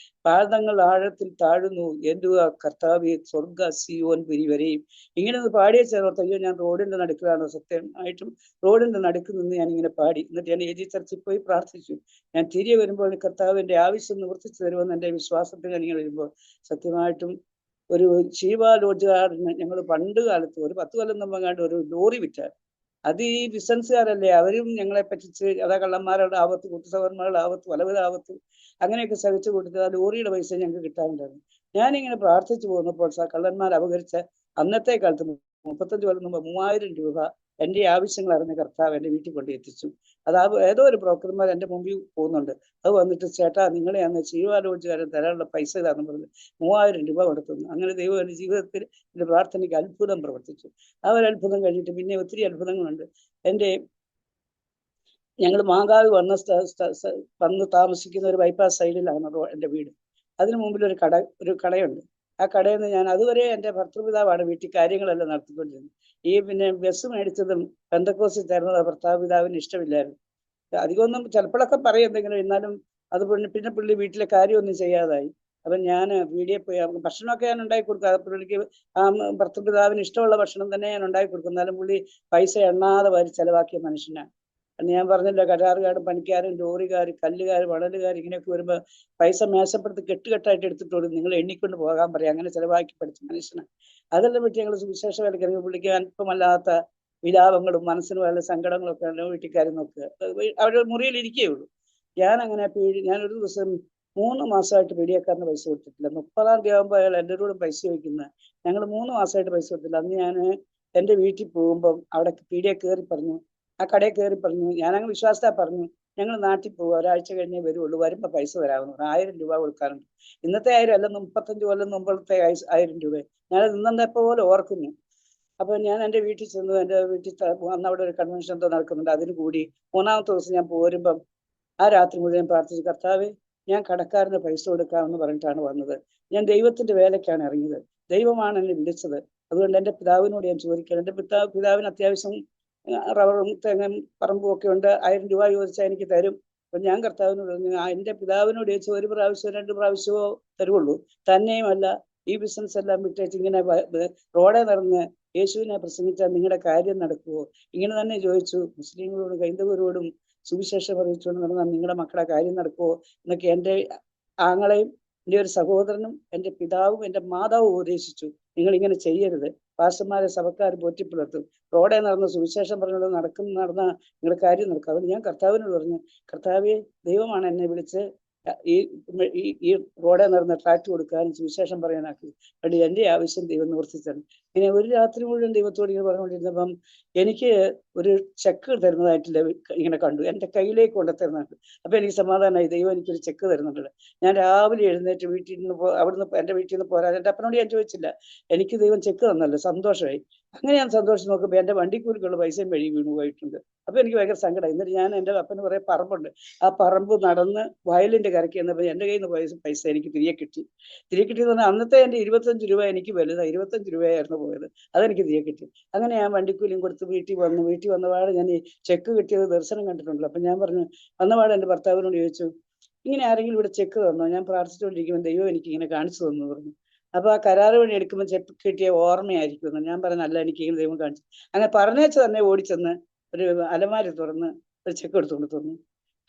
പാദങ്ങൾ ആഴത്തിൽ താഴുന്നു എന്തുവാ കർത്താവെ സ്വർഗ സിയോൻ പുരി വരെയും. ഇങ്ങനെ ഒന്ന് പാടിയ ചേർത്ത് അയ്യോ ഞാൻ റോഡിന്റെ നടുക്കിലാണ്, സത്യമായിട്ടും റോഡിന്റെ നടുക്കിൽ നിന്ന് ഞാൻ ഇങ്ങനെ പാടി. എന്നിട്ട് ഞാൻ ഏജി ചർച്ചിൽ പോയി പ്രാർത്ഥിച്ചു. ഞാൻ തിരികെ വരുമ്പോൾ കർത്താവിന്റെ ആവശ്യം നിവർത്തിച്ചു തരുമെന്ന് എൻ്റെ വിശ്വാസത്തിൽ ഞാൻ ഇങ്ങനെ വരുമ്പോൾ സത്യമായിട്ടും ഒരു ശീവ ലോഡ്ജുകാരന് ഞങ്ങൾ പണ്ട് കാലത്ത് ഒരു 10 കൊല്ലം മുമ്പങ്ങാണ്ട് ഒരു ലോറി വിറ്റാൽ അത് ഈ ബിസിനസ്സുകാരല്ലേ, അവരും ഞങ്ങളെ പറ്റിച്ച് അതാ കള്ളന്മാരുടെ ആപത്ത്, കൂട്ടുസഹോദരന്മാരുടെ ആപത്ത്, പലവിധ ആപത്ത് അങ്ങനെയൊക്കെ സഹിച്ചു കൊടുത്തത് ആ ലോറിയുടെ പൈസ ഞങ്ങൾക്ക് കിട്ടാറുണ്ടായിരുന്നു. ഞാനിങ്ങനെ പ്രാർത്ഥിച്ചു പോകുന്നപ്പോൾ കള്ളന്മാർ അപകരിച്ച അന്നത്തെ കാലത്ത് 35 കൊല്ലം മുമ്പ് 3000 രൂപ എൻ്റെ ആവശ്യങ്ങൾ അറിഞ്ഞ കർത്താവ് എൻ്റെ വീട്ടിൽ കൊണ്ട് എത്തിച്ചു. അത് ഏതോ ഒരു ബ്രോക്കർമാർ എൻ്റെ മുമ്പിൽ പോകുന്നുണ്ട്. അത് വന്നിട്ട് ചേട്ടാ നിങ്ങളെ അന്ന് ചീവാലോചിക്കാരൻ തരാനുള്ള പൈസ ഇതാന്ന് പറഞ്ഞ് 3000 രൂപ കൊടുത്തുന്നു. അങ്ങനെ ദൈവം എൻ്റെ ജീവിതത്തിൽ എൻ്റെ പ്രാർത്ഥനയ്ക്ക് അത്ഭുതം പ്രവർത്തിച്ചു. ആ ഒരു അത്ഭുതം കഴിഞ്ഞിട്ട് പിന്നെ ഒത്തിരി അത്ഭുതങ്ങളുണ്ട്. ഞങ്ങൾ മാങ്കാവ് വന്ന് താമസിക്കുന്ന ഒരു ബൈപ്പാസ് സൈഡിലാണ് എൻ്റെ വീട്. അതിനു മുമ്പിൽ ഒരു കടയുണ്ട്. ആ കടയിൽ നിന്ന് ഞാൻ അതുവരെ എൻ്റെ ഭർത്തൃപിതാവാണ് വീട്ടിൽ കാര്യങ്ങളെല്ലാം നടത്തിക്കൊണ്ടിരുന്നത്. പിന്നെ ബസ് മേടിച്ചതും പെന്തക്കോസിൽ തരുന്നത് ഭർത്താപിതാവിന് ഇഷ്ടമില്ലായിരുന്നു. അധികമൊന്നും ചിലപ്പോഴൊക്കെ പറയും എന്തെങ്കിലും, എന്നാലും അത് പിന്നെ പുള്ളി വീട്ടിലെ കാര്യമൊന്നും ചെയ്യാതായി. അപ്പം ഞാൻ വീടിയെ പോയി ഭക്ഷണമൊക്കെ ഞാൻ ഉണ്ടാക്കി കൊടുക്കുക. പുള്ളിക്ക് ആ ഭർത്തൃപിതാവിന് ഇഷ്ടമുള്ള ഭക്ഷണം തന്നെ ഞാൻ ഉണ്ടാക്കി കൊടുക്കും. എന്നാലും പുള്ളി പൈസ എണ്ണാതെ വാരി ചെലവാക്കിയ മനുഷ്യനാണ്. അന്ന് ഞാൻ പറഞ്ഞല്ലോ, കരാറുകാരും പണിക്കാരും ലോറിക്കാർ കല്ലുകാർ മണലുകാർ ഇങ്ങനെയൊക്കെ വരുമ്പോൾ പൈസ മേശപ്പെടുത്ത് കെട്ടുകെട്ടായിട്ട് എടുത്തിട്ടോളൂ, നിങ്ങൾ എണ്ണിക്കൊണ്ട് പോകാൻ പറയാം. അങ്ങനെ ചെലവാക്കി പഠിച്ച മനുഷ്യനാണ്. അതെല്ലാം പറ്റി ഞങ്ങൾ സുവിശേഷ വേലയ്ക്ക് പുള്ളിക്ക് അല്പമല്ലാത്ത വിലാപങ്ങളും മനസ്സിന് വല്ല സങ്കടങ്ങളും ഒക്കെ വീട്ടിക്കാരും നോക്കുക. അവരുടെ മുറിയിൽ ഇരിക്കുകയുള്ളൂ. ഞാനൊരു ദിവസം 3 മാസമായിട്ട് പീഡിയക്കാരന് പൈസ കൊടുത്തിട്ടില്ല. 30-ാം തീയതി ആകുമ്പോൾ അയാൾ എൻ്റെ കൂടെ പൈസ വയ്ക്കുന്നത്. ഞങ്ങൾ 3 മാസമായിട്ട് പൈസ കൊടുത്തില്ല. അന്ന് ഞാൻ എൻ്റെ വീട്ടിൽ പോകുമ്പം അവിടെ പീഡിയ കയറി പറഞ്ഞു, ആ കടയിൽ കയറി പറഞ്ഞു, ഞാനങ്ങ് വിശ്വാസത്താ പറഞ്ഞു ഞങ്ങൾ നാട്ടിൽ പോകുക, ഒരാഴ്ച കഴിഞ്ഞേ വരുള്ളൂ, വരുമ്പോൾ പൈസ തരാമെന്ന് പറഞ്ഞു. 1000 രൂപ കൊടുക്കാറുണ്ട്. ഇന്നത്തെ 1000 അല്ല, 35 കൊല്ലം മുമ്പത്തെ 1000 രൂപ ഞാനത് ഇന്നത്തെ പോലെ ഓർക്കുന്നു. അപ്പൊ ഞാൻ എൻ്റെ വീട്ടിൽ ചെന്നു. എൻ്റെ വീട്ടിൽ അന്ന് അവിടെ ഒരു കൺവെൻഷൻ എന്തോ നടക്കുന്നുണ്ട്, അതിന് കൂടി 3-ാമത്തെ ദിവസം ഞാൻ പോരുമ്പം ആ രാത്രി മുഴുവൻ പ്രാർത്ഥിച്ചു, കർത്താവേ ഞാൻ കടക്കാരന് പൈസ കൊടുക്കാമെന്ന് പറഞ്ഞിട്ടാണ് വന്നത്. ഞാൻ ദൈവത്തിന്റെ വേലയ്ക്കാണ് ഇറങ്ങിയത്, ദൈവമാണ് എന്നെ വിളിച്ചത്. അതുകൊണ്ട് എൻ്റെ പിതാവിനോട് ഞാൻ ചോദിക്കണം. എൻ്റെ പിതാവിന് അത്യാവശ്യം റബ്ബറും തെങ്ങും പറമ്പും ഒക്കെ ഉണ്ട്. 1000 രൂപ ചോദിച്ചാൽ എനിക്ക് തരും. അപ്പൊ ഞാൻ കർത്താവിനോട് പറഞ്ഞു, എൻ്റെ പിതാവിനോട് ചോദിച്ചു 1 പ്രാവശ്യമോ 2 പ്രാവശ്യമോ തരുള്ളൂ. തന്നെയുമല്ല ഈ ബിസിനസ് എല്ലാം വിട്ടേച്ച് ഇങ്ങനെ റോഡെ നടന്ന് യേശുവിനെ പ്രസംഗിച്ചാൽ നിങ്ങളുടെ കാര്യം നടക്കുമോ? ഇങ്ങനെ തന്നെ ചോദിച്ചു. മുസ്ലിങ്ങളോടും ഹൈന്ദവരോടും സുവിശേഷം അറിയിച്ചുകൊണ്ട് നടന്നാൽ നിങ്ങളുടെ മക്കളുടെ കാര്യം നടക്കുമോ എന്നൊക്കെ എൻ്റെ ആങ്ങളെയും എൻ്റെ ഒരു സഹോദരനും എൻ്റെ പിതാവും എൻ്റെ മാതാവും ഉപദേശിച്ചു. നിങ്ങൾ ഇങ്ങനെ ചെയ്യരുത്, പാസ്റ്റർമാരെ സഭക്കാർ പോറ്റിപ്പുലർത്തും, റോഡെ നടന്ന് സുവിശേഷം പറഞ്ഞുകൊണ്ട് നടന്നാൽ നിങ്ങളുടെ കാര്യം നടക്കും. അതുകൊണ്ട് ഞാൻ കർത്താവിനോട് പറഞ്ഞു, കർത്താവെ ദൈവമാണ് എന്നെ വിളിച്ച് ഈ റോഡെ നടന്ന് ട്രാക്ട് കൊടുക്കാനും സുവിശേഷം പറയാനാക്കി. അതുകൊണ്ട് എൻ്റെ ആവശ്യം ദൈവം നിവർത്തിച്ചാണ്. ഇങ്ങനെ ഒരു രാത്രി മുഴുവൻ ദൈവത്തോട് ഇങ്ങനെ പറഞ്ഞുകൊണ്ടിരുന്നപ്പം എനിക്ക് ഒരു ചെക്ക് തരുന്നതായിട്ടില്ല ഇങ്ങനെ കണ്ടു, എൻ്റെ കയ്യിലേക്ക് കൊണ്ടുത്തരുന്നുണ്ട്. അപ്പൊ എനിക്ക് സമാധാനമായി, ദൈവം എനിക്കൊരു ചെക്ക് തരുന്നുണ്ട്. ഞാൻ രാവിലെ എഴുന്നേറ്റ് വീട്ടിൽ നിന്ന് അവിടുന്ന് എൻ്റെ വീട്ടിൽ നിന്ന് പോരാ, എൻ്റെ അപ്പനോട് ഞാൻ ചോദിച്ചില്ല, എനിക്ക് ദൈവം ചെക്ക് തന്നല്ലോ, സന്തോഷമായി. അങ്ങനെ ഞാൻ സന്തോഷം നോക്കുമ്പോൾ എൻ്റെ വണ്ടിക്കൂലിക്കുള്ള പൈസയും വഴി വീണു പോയിട്ടുണ്ട്. അപ്പൊ എനിക്ക് ഭയങ്കര സങ്കടം. എന്നിട്ട് ഞാൻ എൻ്റെ അപ്പന് കുറേ പറമ്പുണ്ട്, ആ പറമ്പ് നടന്ന് വയലിന്റെ കരയ്ക്ക് എന്നപ്പോൾ എൻ്റെ കയ്യിൽ നിന്ന് പൈസ എനിക്ക് തിരികെ കിട്ടിയെന്ന് പറഞ്ഞാൽ അന്നത്തെ എൻ്റെ 25 രൂപ എനിക്ക് വലുതാണ്. 25 രൂപയായിരുന്നു പോയത്, അതെനിക്ക് തിരികെ കിട്ടി. അങ്ങനെ ഞാൻ വണ്ടിക്കൂലിയും കൊടുത്ത് വീട്ടിൽ വന്നപാട് ഞാൻ ഈ ചെക്ക് കിട്ടിയത് ദർശനം കണ്ടിട്ടുണ്ടല്ലോ. അപ്പൊ ഞാൻ പറഞ്ഞു, വന്നപാട് എൻ്റെ ഭർത്താവിനോട് ചോദിച്ചു, ഇങ്ങനെ ആരെങ്കിലും ഇവിടെ ചെക്ക് തന്നോ? ഞാൻ പ്രാർത്ഥിച്ചുകൊണ്ടിരിക്കുമ്പോൾ ദൈവം എനിക്ക് ഇങ്ങനെ കാണിച്ചു തന്നു പറഞ്ഞു. അപ്പൊ ആ കരാറ് വഴി എടുക്കുമ്പോൾ ചെക്ക് കിട്ടിയ ഓർമ്മയായിരിക്കുമെന്ന് ഞാൻ പറഞ്ഞു, അല്ല എനിക്ക് ഇങ്ങനെ ദൈവം കാണിച്ചു. അങ്ങനെ പറഞ്ഞേച്ച് തന്നെ ഓടിച്ചെന്ന് ഒരു അലമാരി തുറന്ന് ഒരു ചെക്ക് എടുത്തുകൊണ്ട് തന്നു.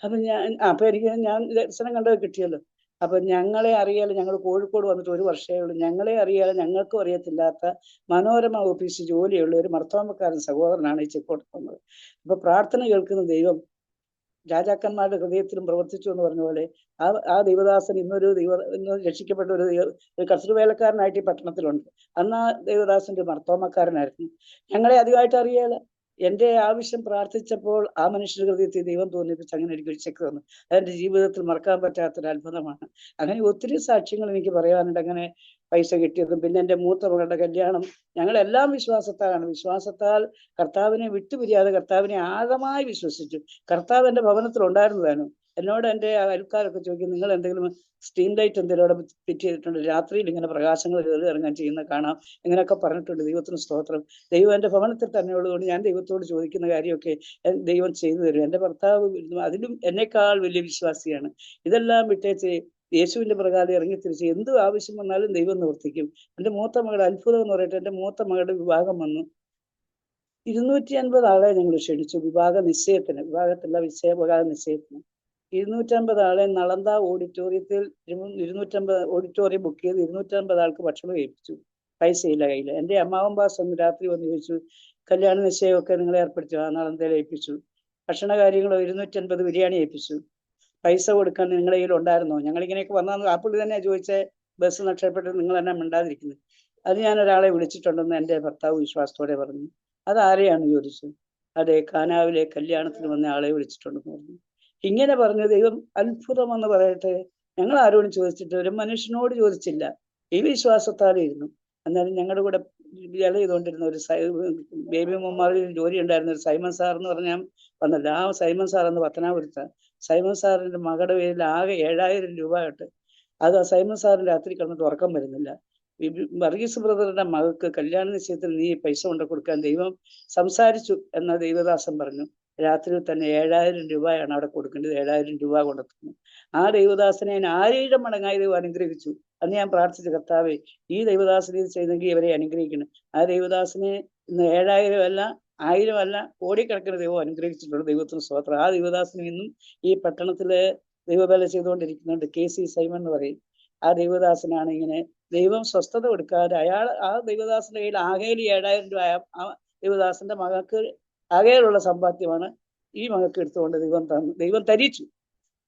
അപ്പൊ ഞാൻ ദർശനം കണ്ടത് കിട്ടിയല്ലോ. അപ്പൊ ഞങ്ങളെ അറിയാതെ, ഞങ്ങൾ കോഴിക്കോട് വന്നിട്ട് 1 വർഷമേ ഉള്ളൂ, ഞങ്ങളെ അറിയാതെ ഞങ്ങൾക്കും അറിയത്തില്ലാത്ത മനോരമ ഓഫീസിൽ ജോലിയുള്ള ഒരു മർത്തോമക്കാരൻ സഹോദരനാണ് ഈ ചെക്ക് കൊടുക്കുന്നത്. അപ്പൊ പ്രാർത്ഥന കേൾക്കുന്ന ദൈവം രാജാക്കന്മാരുടെ ഹൃദയത്തിലും പ്രവർത്തിച്ചു എന്ന് പറഞ്ഞ പോലെ ആ ദൈവദാസൻ ഇന്ന് രക്ഷിക്കപ്പെട്ട ഒരു കർത്തൃവേലക്കാരനായിട്ട് ഈ പട്ടണത്തിലുണ്ട്. അന്ന് ആ ദൈവദാസന്റെ മർത്തോമക്കാരനായിരുന്നു. ഞങ്ങളെ അധികമായിട്ട് അറിയാല. എൻ്റെ ആവശ്യം പ്രാർത്ഥിച്ചപ്പോൾ ആ മനുഷ്യരുടെ ഹൃദയത്തിൽ ദൈവം തോന്നിപ്പിച്ച് അങ്ങനെ എനിക്കൊരു ചെക്ക് തന്നു. അതെൻ്റെ ജീവിതത്തിൽ മറക്കാൻ പറ്റാത്തൊരു അത്ഭുതമാണ്. അങ്ങനെ ഒത്തിരി സാക്ഷ്യങ്ങൾ എനിക്ക് പറയാനുണ്ട്. അങ്ങനെ പൈസ കിട്ടിയതും പിന്നെ എൻ്റെ മൂത്ത മകളുടെ കല്യാണം ഞങ്ങളെല്ലാം വിശ്വാസത്താൽ കർത്താവിനെ വിട്ടുപിരിയാതെ കർത്താവിനെ ആഴമായി വിശ്വസിച്ചു. കർത്താവ് എൻ്റെ ഭവനത്തിൽ ഉണ്ടായിരുന്നതാണ്. എന്നോട് എൻ്റെ അയൽക്കാരൊക്കെ ചോദിക്കും, നിങ്ങൾ എന്തെങ്കിലും സ്ട്രീം ലൈറ്റ് എന്തെങ്കിലും അവിടെ ഫിറ്റ് ചെയ്തിട്ടുണ്ട്, രാത്രിയിൽ ഇങ്ങനെ പ്രകാശങ്ങൾ കയറി ഇറങ്ങാൻ ചെയ്യുന്ന കാണാം, ഇങ്ങനെയൊക്കെ പറഞ്ഞിട്ടുണ്ട്. ദൈവത്തിന് സ്തോത്രം. ദൈവം എൻ്റെ ഭവനത്തിൽ തന്നെ ഉള്ളതുകൊണ്ട് ഞാൻ ദൈവത്തോട് ചോദിക്കുന്ന കാര്യമൊക്കെ ദൈവം ചെയ്തു തരും. എൻ്റെ ഭർത്താവ് അതിലും എന്നെക്കാൾ വലിയ വിശ്വാസിയാണ്. ഇതെല്ലാം വിട്ടേച്ച് യേശുവിൻ്റെ പ്രകാരം ഇറങ്ങി തിരിച്ച് എന്ത് ആവശ്യം വന്നാലും ദൈവം നിവർത്തിക്കും. എൻ്റെ മൂത്ത മകളുടെ അത്ഭുതം എന്ന് പറയട്ടെ, എൻ്റെ മൂത്ത മകളുടെ വിവാഹം വന്നു. 250 ആളെ ഞങ്ങൾ ക്ഷണിച്ചു വിവാഹ നിശ്ചയത്തിന്, വിവാഹത്തിലുള്ള വിവാഹ നിശ്ചയത്തിന്. 250 ആളെ നളന്ദ ഓഡിറ്റോറിയത്തിൽ 250 ഓഡിറ്റോറിയം ബുക്ക് ചെയ്ത് 250 ആൾക്ക് ഭക്ഷണം ഏൽപ്പിച്ചു. പൈസയില്ല കയ്യിൽ. എൻ്റെ അമ്മാവൻ പാസ് ഒന്ന് രാത്രി വന്ന് ചോദിച്ചു, കല്യാണ നിശ്ചയമൊക്കെ നിങ്ങൾ ഏർപ്പെടുത്തി? ആ, നളന്തയിൽ ഏൽപ്പിച്ചു. ഭക്ഷണ കാര്യങ്ങളോ 250 ബിരിയാണി ഏൽപ്പിച്ചു. പൈസ കൊടുക്കാൻ നിങ്ങളുടെ കയ്യിൽ ഉണ്ടായിരുന്നോ? ഞങ്ങളിങ്ങനെയൊക്കെ വന്നാന്ന് ആ പുള്ളി തന്നെ ചോദിച്ച ബസ് നഷ്ടപ്പെട്ട് നിങ്ങൾ തന്നെ മിണ്ടാതിരിക്കുന്നത്. അത് ഞാൻ ഒരാളെ വിളിച്ചിട്ടുണ്ടെന്ന് എൻ്റെ ഭർത്താവ് വിശ്വാസത്തോടെ പറഞ്ഞു. അതാരെയാണ് ചോദിച്ചു. അതെ, കാനാവിലെ കല്യാണത്തിന് വന്ന ആളെ വിളിച്ചിട്ടുണ്ടെന്ന് പറഞ്ഞു. ഇങ്ങനെ പറഞ്ഞു. ദൈവം അത്ഭുതം എന്ന് പറയട്ടെ, ഞങ്ങൾ ആരോടും ചോദിച്ചിട്ട് ഒരു മനുഷ്യനോട് ചോദിച്ചില്ല. ഈ വിശ്വാസത്താലേ ഇരുന്നു. എന്നാലും ഞങ്ങളുടെ കൂടെ ജല ചെയ്തുകൊണ്ടിരുന്ന ഒരു ബേബി മുമ്മാറിൽ ജോലി ഉണ്ടായിരുന്ന ഒരു സൈമൺ സാർ എന്ന് പറഞ്ഞാൽ വന്നല്ല. ആ സൈമൺ സാർ എന്ന് പത്തനാപുരത്ത. സൈമൺ സാറിന്റെ മകളുടെ പേരിൽ ആകെ 7000 രൂപ ആയിട്ട്. അത് ആ സൈമൺ സാറിന് രാത്രി കിടന്നിട്ട് ഉറക്കം വരുന്നില്ല. വർഗീസ് ബ്രദറുടെ മകൾക്ക് കല്യാണ നിശ്ചയത്തിൽ നീ പൈസ കൊണ്ട് കൊടുക്കാൻ ദൈവം സംസാരിച്ചു എന്ന ദൈവദാസൻ പറഞ്ഞു. രാത്രിയിൽ തന്നെ 7000 രൂപയാണ് അവിടെ കൊടുക്കേണ്ടത്. 7000 രൂപ കൊണ്ടെത്തുന്നു. ആ ദൈവദാസനെ ഞാൻ 1000 മടങ്ങായി ദൈവം അനുഗ്രഹിച്ചു. അന്ന് ഞാൻ പ്രാർത്ഥിച്ചു, കർത്താവേ, ഈ ദൈവദാസനെ ചെയ്തെങ്കിൽ ഇവരെ അനുഗ്രഹിക്കണം. ആ ദൈവദാസനെ ഇന്ന് 7000 അല്ല, 1000 അല്ല, കോടിക്കണക്കിന് ദൈവം അനുഗ്രഹിച്ചിട്ടുണ്ട്. ദൈവത്തിന് സ്തോത്രം. ആ ദൈവദാസന് ഇന്നും ഈ പട്ടണത്തില് ദൈവവേല ചെയ്തുകൊണ്ടിരിക്കുന്നുണ്ട്. KC സൈമൺ എന്ന് പറയും. ആ ദൈവദാസനാണ് ഇങ്ങനെ ദൈവം സ്വസ്ഥത കൊടുക്കാതെ ആ ദൈവദാസന്റെ കയ്യിൽ ആകെയിൽ 7000 രൂപ ആ ദൈവദാസന്റെ മകൾക്ക് ആകെയിലുള്ള സമ്പാദ്യമാണ് ഈ മകൾക്ക് എടുത്തുകൊണ്ട് ദൈവം തരിച്ചു.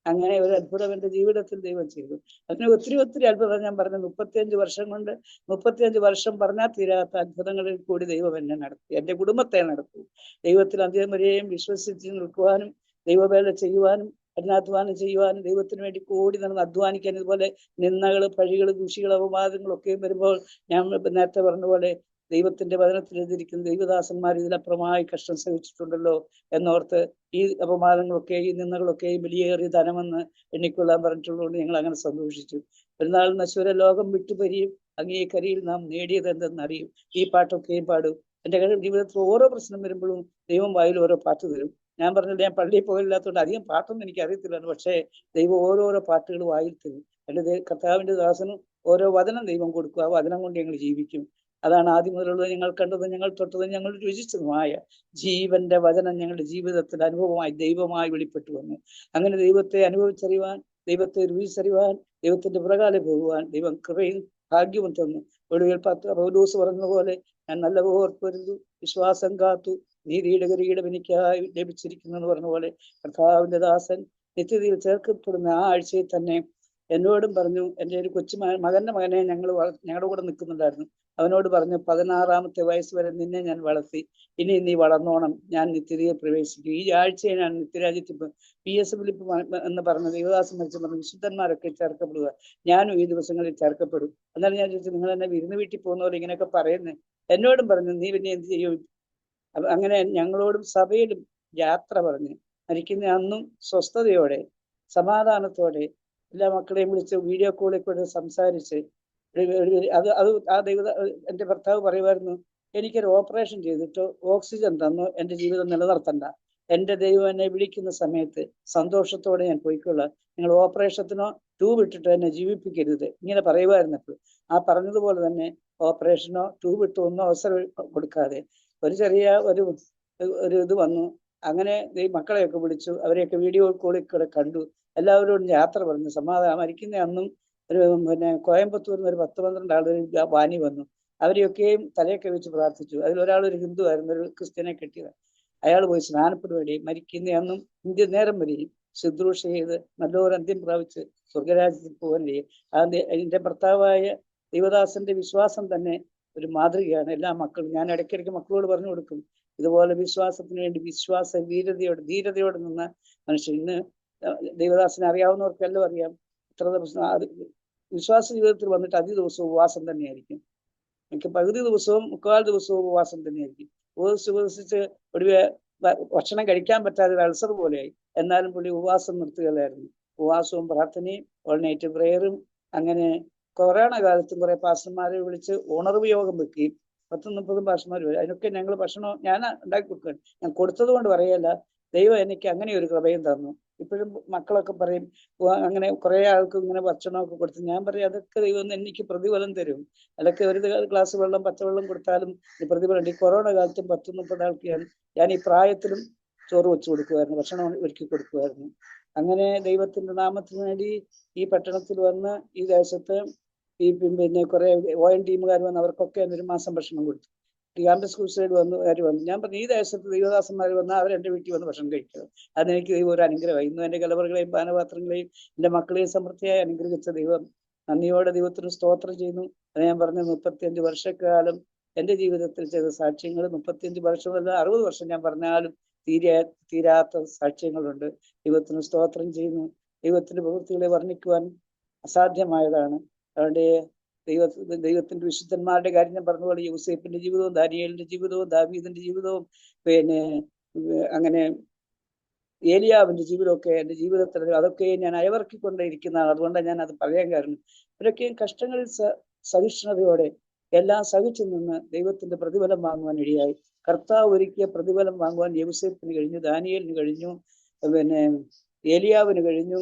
അങ്ങനെ ഒരു അത്ഭുതം എൻ്റെ ജീവിതത്തിൽ ദൈവം ചെയ്തു. അതിന് ഒത്തിരി അത്ഭുതം ഞാൻ പറഞ്ഞു. 35 വർഷം കൊണ്ട് 35 വർഷം പറഞ്ഞാൽ തീരാത്ത അത്ഭുതങ്ങളിൽ കൂടി ദൈവം എന്നെ നടത്തി, എൻ്റെ കുടുംബത്തെ നടത്തി. ദൈവത്തിൽ അന്ത്യം വരെയും വിശ്വസിച്ച് നിൽക്കുവാനും ദൈവവേല ചെയ്യുവാനും കഠിനാധ്വാനം ചെയ്യുവാനും ദൈവത്തിന് വേണ്ടി കൂടി നടന്ന് അധ്വാനിക്കാൻ. ഇതുപോലെ നിന്ദകള്, പഴികള്, ദൂഷികള്, അപവാദങ്ങളൊക്കെയും വരുമ്പോൾ ഞാൻ നേരത്തെ പറഞ്ഞ പോലെ ദൈവത്തിന്റെ വചനത്തിൽ എഴുതിയിരിക്കുന്ന ദൈവദാസന്മാർ ഇതിലപ്പുറമായി കഷ്ടം സഹിച്ചിട്ടുണ്ടല്ലോ എന്നോർത്ത് ഈ അപമാനങ്ങളൊക്കെ ഈ നിന്ദകളൊക്കെയും വലിയേറിയ ധനമെന്ന് എണ്ണിക്കൊള്ളാൻ പറഞ്ഞിട്ടുള്ളതുകൊണ്ട് ഞങ്ങൾ അങ്ങനെ സന്തോഷിച്ചു. ഒരു നാൾ നശ്വര ലോകം വിട്ടുപരിയും അങ്ങേ കരിയിൽ നാം നേടിയത് എന്തെന്നറിയും. ഈ പാട്ടൊക്കെയും പാടും. എൻ്റെ ജീവിതത്തിൽ ഓരോ പ്രശ്നം വരുമ്പോഴും ദൈവം വായിൽ ഓരോ പാട്ട് തരും. ഞാൻ പറഞ്ഞില്ല, ഞാൻ പള്ളിയിൽ പോയില്ലാത്തതുകൊണ്ട് അധികം പാട്ടൊന്നും എനിക്ക് അറിയത്തില്ലായിരുന്നു. പക്ഷേ ദൈവം ഓരോരോ പാട്ടുകൾ വായിൽ തരും. എൻ്റെ കർത്താവിൻ്റെ ദാസനും ഓരോ വചനം ദൈവം കൊടുക്കും. ആ വചനം കൊണ്ട് ഞങ്ങൾ ജീവിക്കും. അതാണ് ആദ്യം മുതലുള്ളത്. ഞങ്ങൾ കണ്ടത്, ഞങ്ങൾ തൊട്ടത്, ഞങ്ങൾ രുചിച്ചതുമായ ജീവന്റെ വചനം ഞങ്ങളുടെ ജീവിതത്തിൽ അനുഭവമായി ദൈവമായി വെളിപ്പെട്ടു വന്നു. അങ്ങനെ ദൈവത്തെ അനുഭവിച്ചറിയുവാൻ, ദൈവത്തെ രുചിച്ചറിയുവാൻ, ദൈവത്തിന്റെ പുറകാലെ പോകുവാൻ ദൈവം കൃപയും ഭാഗ്യവും തന്നു. ഒടുവിൽ പൗലോസ് പറഞ്ഞതുപോലെ, ഞാൻ നല്ല ഓർപ്പരുതു, വിശ്വാസം കാത്തു, നീതിയുടെ കിരീടം എനിക്കായി ലഭിച്ചിരിക്കുന്നു എന്ന് പറഞ്ഞ പോലെ കർത്താവിന്റെ ദാസൻ നിത്യതയിൽ ചേർക്കപ്പെടുന്ന ആ ആഴ്ചയിൽ തന്നെ എന്നോടും പറഞ്ഞു. എൻ്റെ ഒരു മകന്റെ മകനെ ഞങ്ങളുടെ കൂടെ നിൽക്കുന്നുണ്ടായിരുന്നു. അവനോട് പറഞ്ഞു, 16ാമത്തെ വയസ്സ് വരെ നിന്നെ ഞാൻ വളർത്തി, ഇനി നീ വളർന്നോണം, ഞാൻ നിത്യതയെ പ്രവേശിക്കും. ഈ ആഴ്ചയെ ഞാൻ നിത്യരാജ്യത്തിൽ PS ഫിലിപ്പ് എന്ന് പറഞ്ഞ ദേവദാസൻ മരിച്ചു പറഞ്ഞു, വിശുദ്ധന്മാരൊക്കെ ചേർക്കപ്പെടുക, ഞാനും ഈ ദിവസങ്ങളിൽ ചേർക്കപ്പെടും. എന്നാലും ഞാൻ ചോദിച്ചു, നിങ്ങൾ എന്നെ വിരുന്ന് വീട്ടിൽ പോകുന്ന പോലെ ഇങ്ങനെയൊക്കെ പറയുന്നത്? എന്നോടും പറഞ്ഞു, നീ പിന്നെ എന്ത് ചെയ്യും? അങ്ങനെ ഞങ്ങളോടും സഭയിലും യാത്ര പറഞ്ഞ് മരിക്കുന്ന അന്നും സ്വസ്ഥതയോടെ സമാധാനത്തോടെ എല്ലാ മക്കളെയും വിളിച്ച് വീഡിയോ കോളിൽ കൂടെ സംസാരിച്ച് അത് ആ എൻ്റെ ഭർത്താവ് പറയുമായിരുന്നു, എനിക്കൊരു ഓപ്പറേഷൻ ചെയ്തിട്ട് ഓക്സിജൻ തന്നു എൻ്റെ ജീവിതം നിലനിർത്തണ്ട, എൻ്റെ ദൈവം എന്നെ വിളിക്കുന്ന സമയത്ത് സന്തോഷത്തോടെ ഞാൻ പോയിക്കൊള്ളാം, നിങ്ങൾ ഓപ്പറേഷനോ ട്യൂബ് ഇട്ടിട്ട് എന്നെ ജീവിപ്പിക്കരുത്, ഇങ്ങനെ പറയുമായിരുന്നപ്പോൾ ആ പറഞ്ഞതുപോലെ തന്നെ ഓപ്പറേഷനോ ട്യൂബ് ഇട്ടോ ഒന്നും അവസരം കൊടുക്കാതെ ഒരു ചെറിയ ഒരു ഇത് വന്നു. അങ്ങനെ ഈ മക്കളെയൊക്കെ വിളിച്ചു, അവരെയൊക്കെ വീഡിയോ കോളിൽ കൂടെ കണ്ടു, എല്ലാവരോടും യാത്ര പറഞ്ഞു സമാധാനം. മരിക്കുന്ന അന്നും ഒരു കോയമ്പത്തൂരിൽ നിന്ന് ഒരു 10-12 ആളുകൾ വാനി വന്നു. അവരെയൊക്കെയും തലയൊക്കെ വെച്ച് പ്രാർത്ഥിച്ചു. അതിലൊരാൾ ഒരു ഹിന്ദു ആയിരുന്നു, ഒരു ക്രിസ്ത്യനെ കെട്ടിയത്. അയാൾ പോയി സ്നാനപ്പെടുകയും മരിക്കുന്ന അന്നും ഇന്ത്യ നേരം വരെയും ശുശ്രൂഷ ചെയ്ത് നല്ലൊരു അന്ത്യം പ്രാപിച്ച് സ്വർഗരാജ്യത്തിൽ പോകാൻ എൻ്റെ ഭർത്താവായ ദൈവദാസന്റെ വിശ്വാസം തന്നെ ഒരു മാതൃകയാണ്. എല്ലാ മക്കളും, ഞാൻ ഇടയ്ക്കിടയ്ക്ക് മക്കളോട് പറഞ്ഞു കൊടുക്കും, ഇതുപോലെ വിശ്വാസത്തിന് വേണ്ടി ധീരതയോടെ നിന്ന മനുഷ്യൻ. ഇന്ന് ദൈവദാസനെ അറിയാവുന്നവർക്കെല്ലാം അറിയാം, എത്ര ദിവസം വിശ്വാസ ജീവിതത്തിൽ വന്നിട്ട് അധിക ദിവസവും ഉപവാസം തന്നെയായിരിക്കും. എനിക്ക് പകുതി ദിവസവും 3/4 ദിവസവും ഉപവാസം തന്നെയായിരിക്കും. ഉപവസിച്ച് ഒടുവെ ഭക്ഷണം കഴിക്കാൻ പറ്റാതെ ഒരു അൾസർ പോലെയായി. എന്നാലും പുള്ളി ഉപവാസം നിർത്തുകയായിരുന്നു. ഉപവാസവും പ്രാർത്ഥനയും ഓൾ നൈറ്റ് പ്രേയറും. അങ്ങനെ കൊറോണ കാലത്തും കുറെ പാസ്റ്റർമാരെ വിളിച്ച് ഉണർവ് യോഗം വെക്കുകയും 10-30 പാസ്റ്റർമാർ വരും. അതിനൊക്കെ ഞങ്ങൾ ഭക്ഷണം ഞാൻ ഉണ്ടാക്കി കൊടുക്കുകയാണ്. ഞാൻ കൊടുത്തത് കൊണ്ട് പറയല്ല, ദൈവം എനിക്ക് അങ്ങനെ ഒരു കൃപയും തന്നു. ഇപ്പോഴും മക്കളൊക്കെ പറയും അങ്ങനെ കുറെ ആൾക്ക് ഇങ്ങനെ ഭക്ഷണമൊക്കെ കൊടുത്തു. ഞാൻ പറയും അതൊക്കെ ദൈവം എനിക്ക് പ്രതിഫലം തരും. അതൊക്കെ ഒരു ഗ്ലാസ് വെള്ളം പച്ചവെള്ളം കൊടുത്താലും പ്രതിഫലം. ഈ കൊറോണ കാലത്തും 10-30 ആൾക്ക് ഞാൻ ഈ പ്രായത്തിലും ചോറ് വെച്ച് കൊടുക്കുമായിരുന്നു, ഭക്ഷണം ഒരുക്കി കൊടുക്കുമായിരുന്നു. അങ്ങനെ ദൈവത്തിന്റെ നാമത്തിന് വേണ്ടി ഈ പട്ടണത്തിൽ വന്ന് ഈ ദേശത്ത് ഈ പിന്നെ കുറെ ON ടീമുകാർ വന്ന് അവർക്കൊക്കെ ഒരു മാസം ഭക്ഷണം കൊടുത്തു. ക്യാമ്പസ് ക്രൂസൈഡ് വന്നു. ഞാൻ പറഞ്ഞു ഈ ദേശത്ത് ദൈവദാസന്മാർ വന്നാൽ അവർ എൻ്റെ വീട്ടിൽ വന്ന് ഭക്ഷണം കഴിക്കുക. അതെനിക്ക് ദൈവം ഒരു അനുഗ്രഹമായി. ഇന്നും എൻ്റെ കലവറകളെയും പാനപാത്രങ്ങളെയും എൻ്റെ മക്കളെയും സമൃദ്ധിയായി അനുഗ്രഹിച്ച ദൈവം, നന്ദിയോടെ ദൈവത്തിന് സ്തോത്രം ചെയ്യുന്നു. അത് ഞാൻ പറഞ്ഞു 35 വർഷക്കാലം എൻ്റെ ജീവിതത്തിൽ ചെയ്ത സാക്ഷ്യങ്ങൾ, 35 വർഷമല്ല 60 വർഷം ഞാൻ പറഞ്ഞാലും തീരാത്ത സാക്ഷ്യങ്ങളുണ്ട്. ദൈവത്തിന് സ്തോത്രം ചെയ്യുന്നു. ദൈവത്തിന്റെ പ്രവൃത്തികളെ വർണ്ണിക്കുവാൻ അസാധ്യമായതാണ്. അതുകൊണ്ട് ദൈവത്തിന്റെ വിശുദ്ധന്മാരുടെ കാര്യം ഞാൻ പറഞ്ഞതുപോലെ യൂസേപ്പിന്റെ ജീവിതവും ദാനിയേലിന്റെ ജീവിതവും ദാവീദിന്റെ ജീവിതവും പിന്നെ അങ്ങനെ ഏലിയാവിന്റെ ജീവിതമൊക്കെ എൻ്റെ ജീവിതത്തിൽ അതൊക്കെ ഞാൻ അയവർക്കിക്കൊണ്ടിരിക്കുന്നതാണ്. അതുകൊണ്ടാണ് ഞാൻ അത് പറയാൻ കാരണം. ഇവരൊക്കെയും കഷ്ടങ്ങളിൽ സഹിഷ്ണുതയോടെ എല്ലാം സഹിച്ചു നിന്ന് ദൈവത്തിന്റെ പ്രതിഫലം വാങ്ങുവാൻ ഇടയായി. കർത്താവ് ഒരുക്കിയ പ്രതിഫലം വാങ്ങുവാൻ യൂസേപ്പിന് കഴിഞ്ഞു, ദാനിയേലിന് കഴിഞ്ഞു, പിന്നെ ഏലിയാവിന് കഴിഞ്ഞു.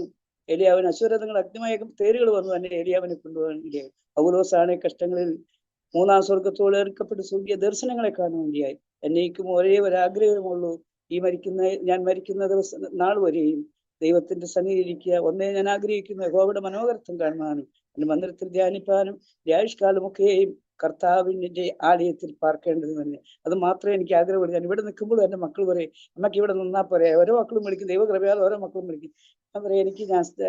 ഏലിയാവിന് അശ്വരഥങ്ങൾ അഗ്നിമയ തേരുകൾ വന്നു തന്നെ ഏലിയാവിനെ കൊണ്ടുപോകാൻ ഇടയായി. പൗലോസാണ് കഷ്ടങ്ങളിൽ 3-ാം സ്വർഗത്തോട് ഏർക്കപ്പെട്ട് സ്വർഗീയ ദർശനങ്ങളെ കാണാൻ വേണ്ടിയായി. എന്നേക്കും ഒരേ ഒരു ആഗ്രഹമുള്ളൂ, ഞാൻ മരിക്കുന്ന നാൾ വരെയും ദൈവത്തിന്റെ സന്നിധിയിരിക്കുക. ഒന്നേ ഞാൻ ആഗ്രഹിക്കുന്നു, യഹോവയുടെ മനോഹരത്വം കാണുവാനും എൻ്റെ മന്ദിരത്തിൽ ധ്യാനിപ്പാനും ആയുഷ്കാലമൊക്കെയും കർത്താവിൻ്റെ ആലയത്തിൽ പാർക്കേണ്ടത് തന്നെ. അത് മാത്രമേ എനിക്ക് ആഗ്രഹമുള്ളൂ. ഞാൻ ഇവിടെ നിൽക്കുമ്പോഴും എൻ്റെ മക്കൾ പറയും അമ്മയ്ക്ക് ഇവിടെ നിന്നാൽ പോരെ. ഓരോ മക്കളും വിളിക്കും, ദൈവകൃപയാൽ ഓരോ മക്കളും വിളിക്കും. ഞാൻ പറയാം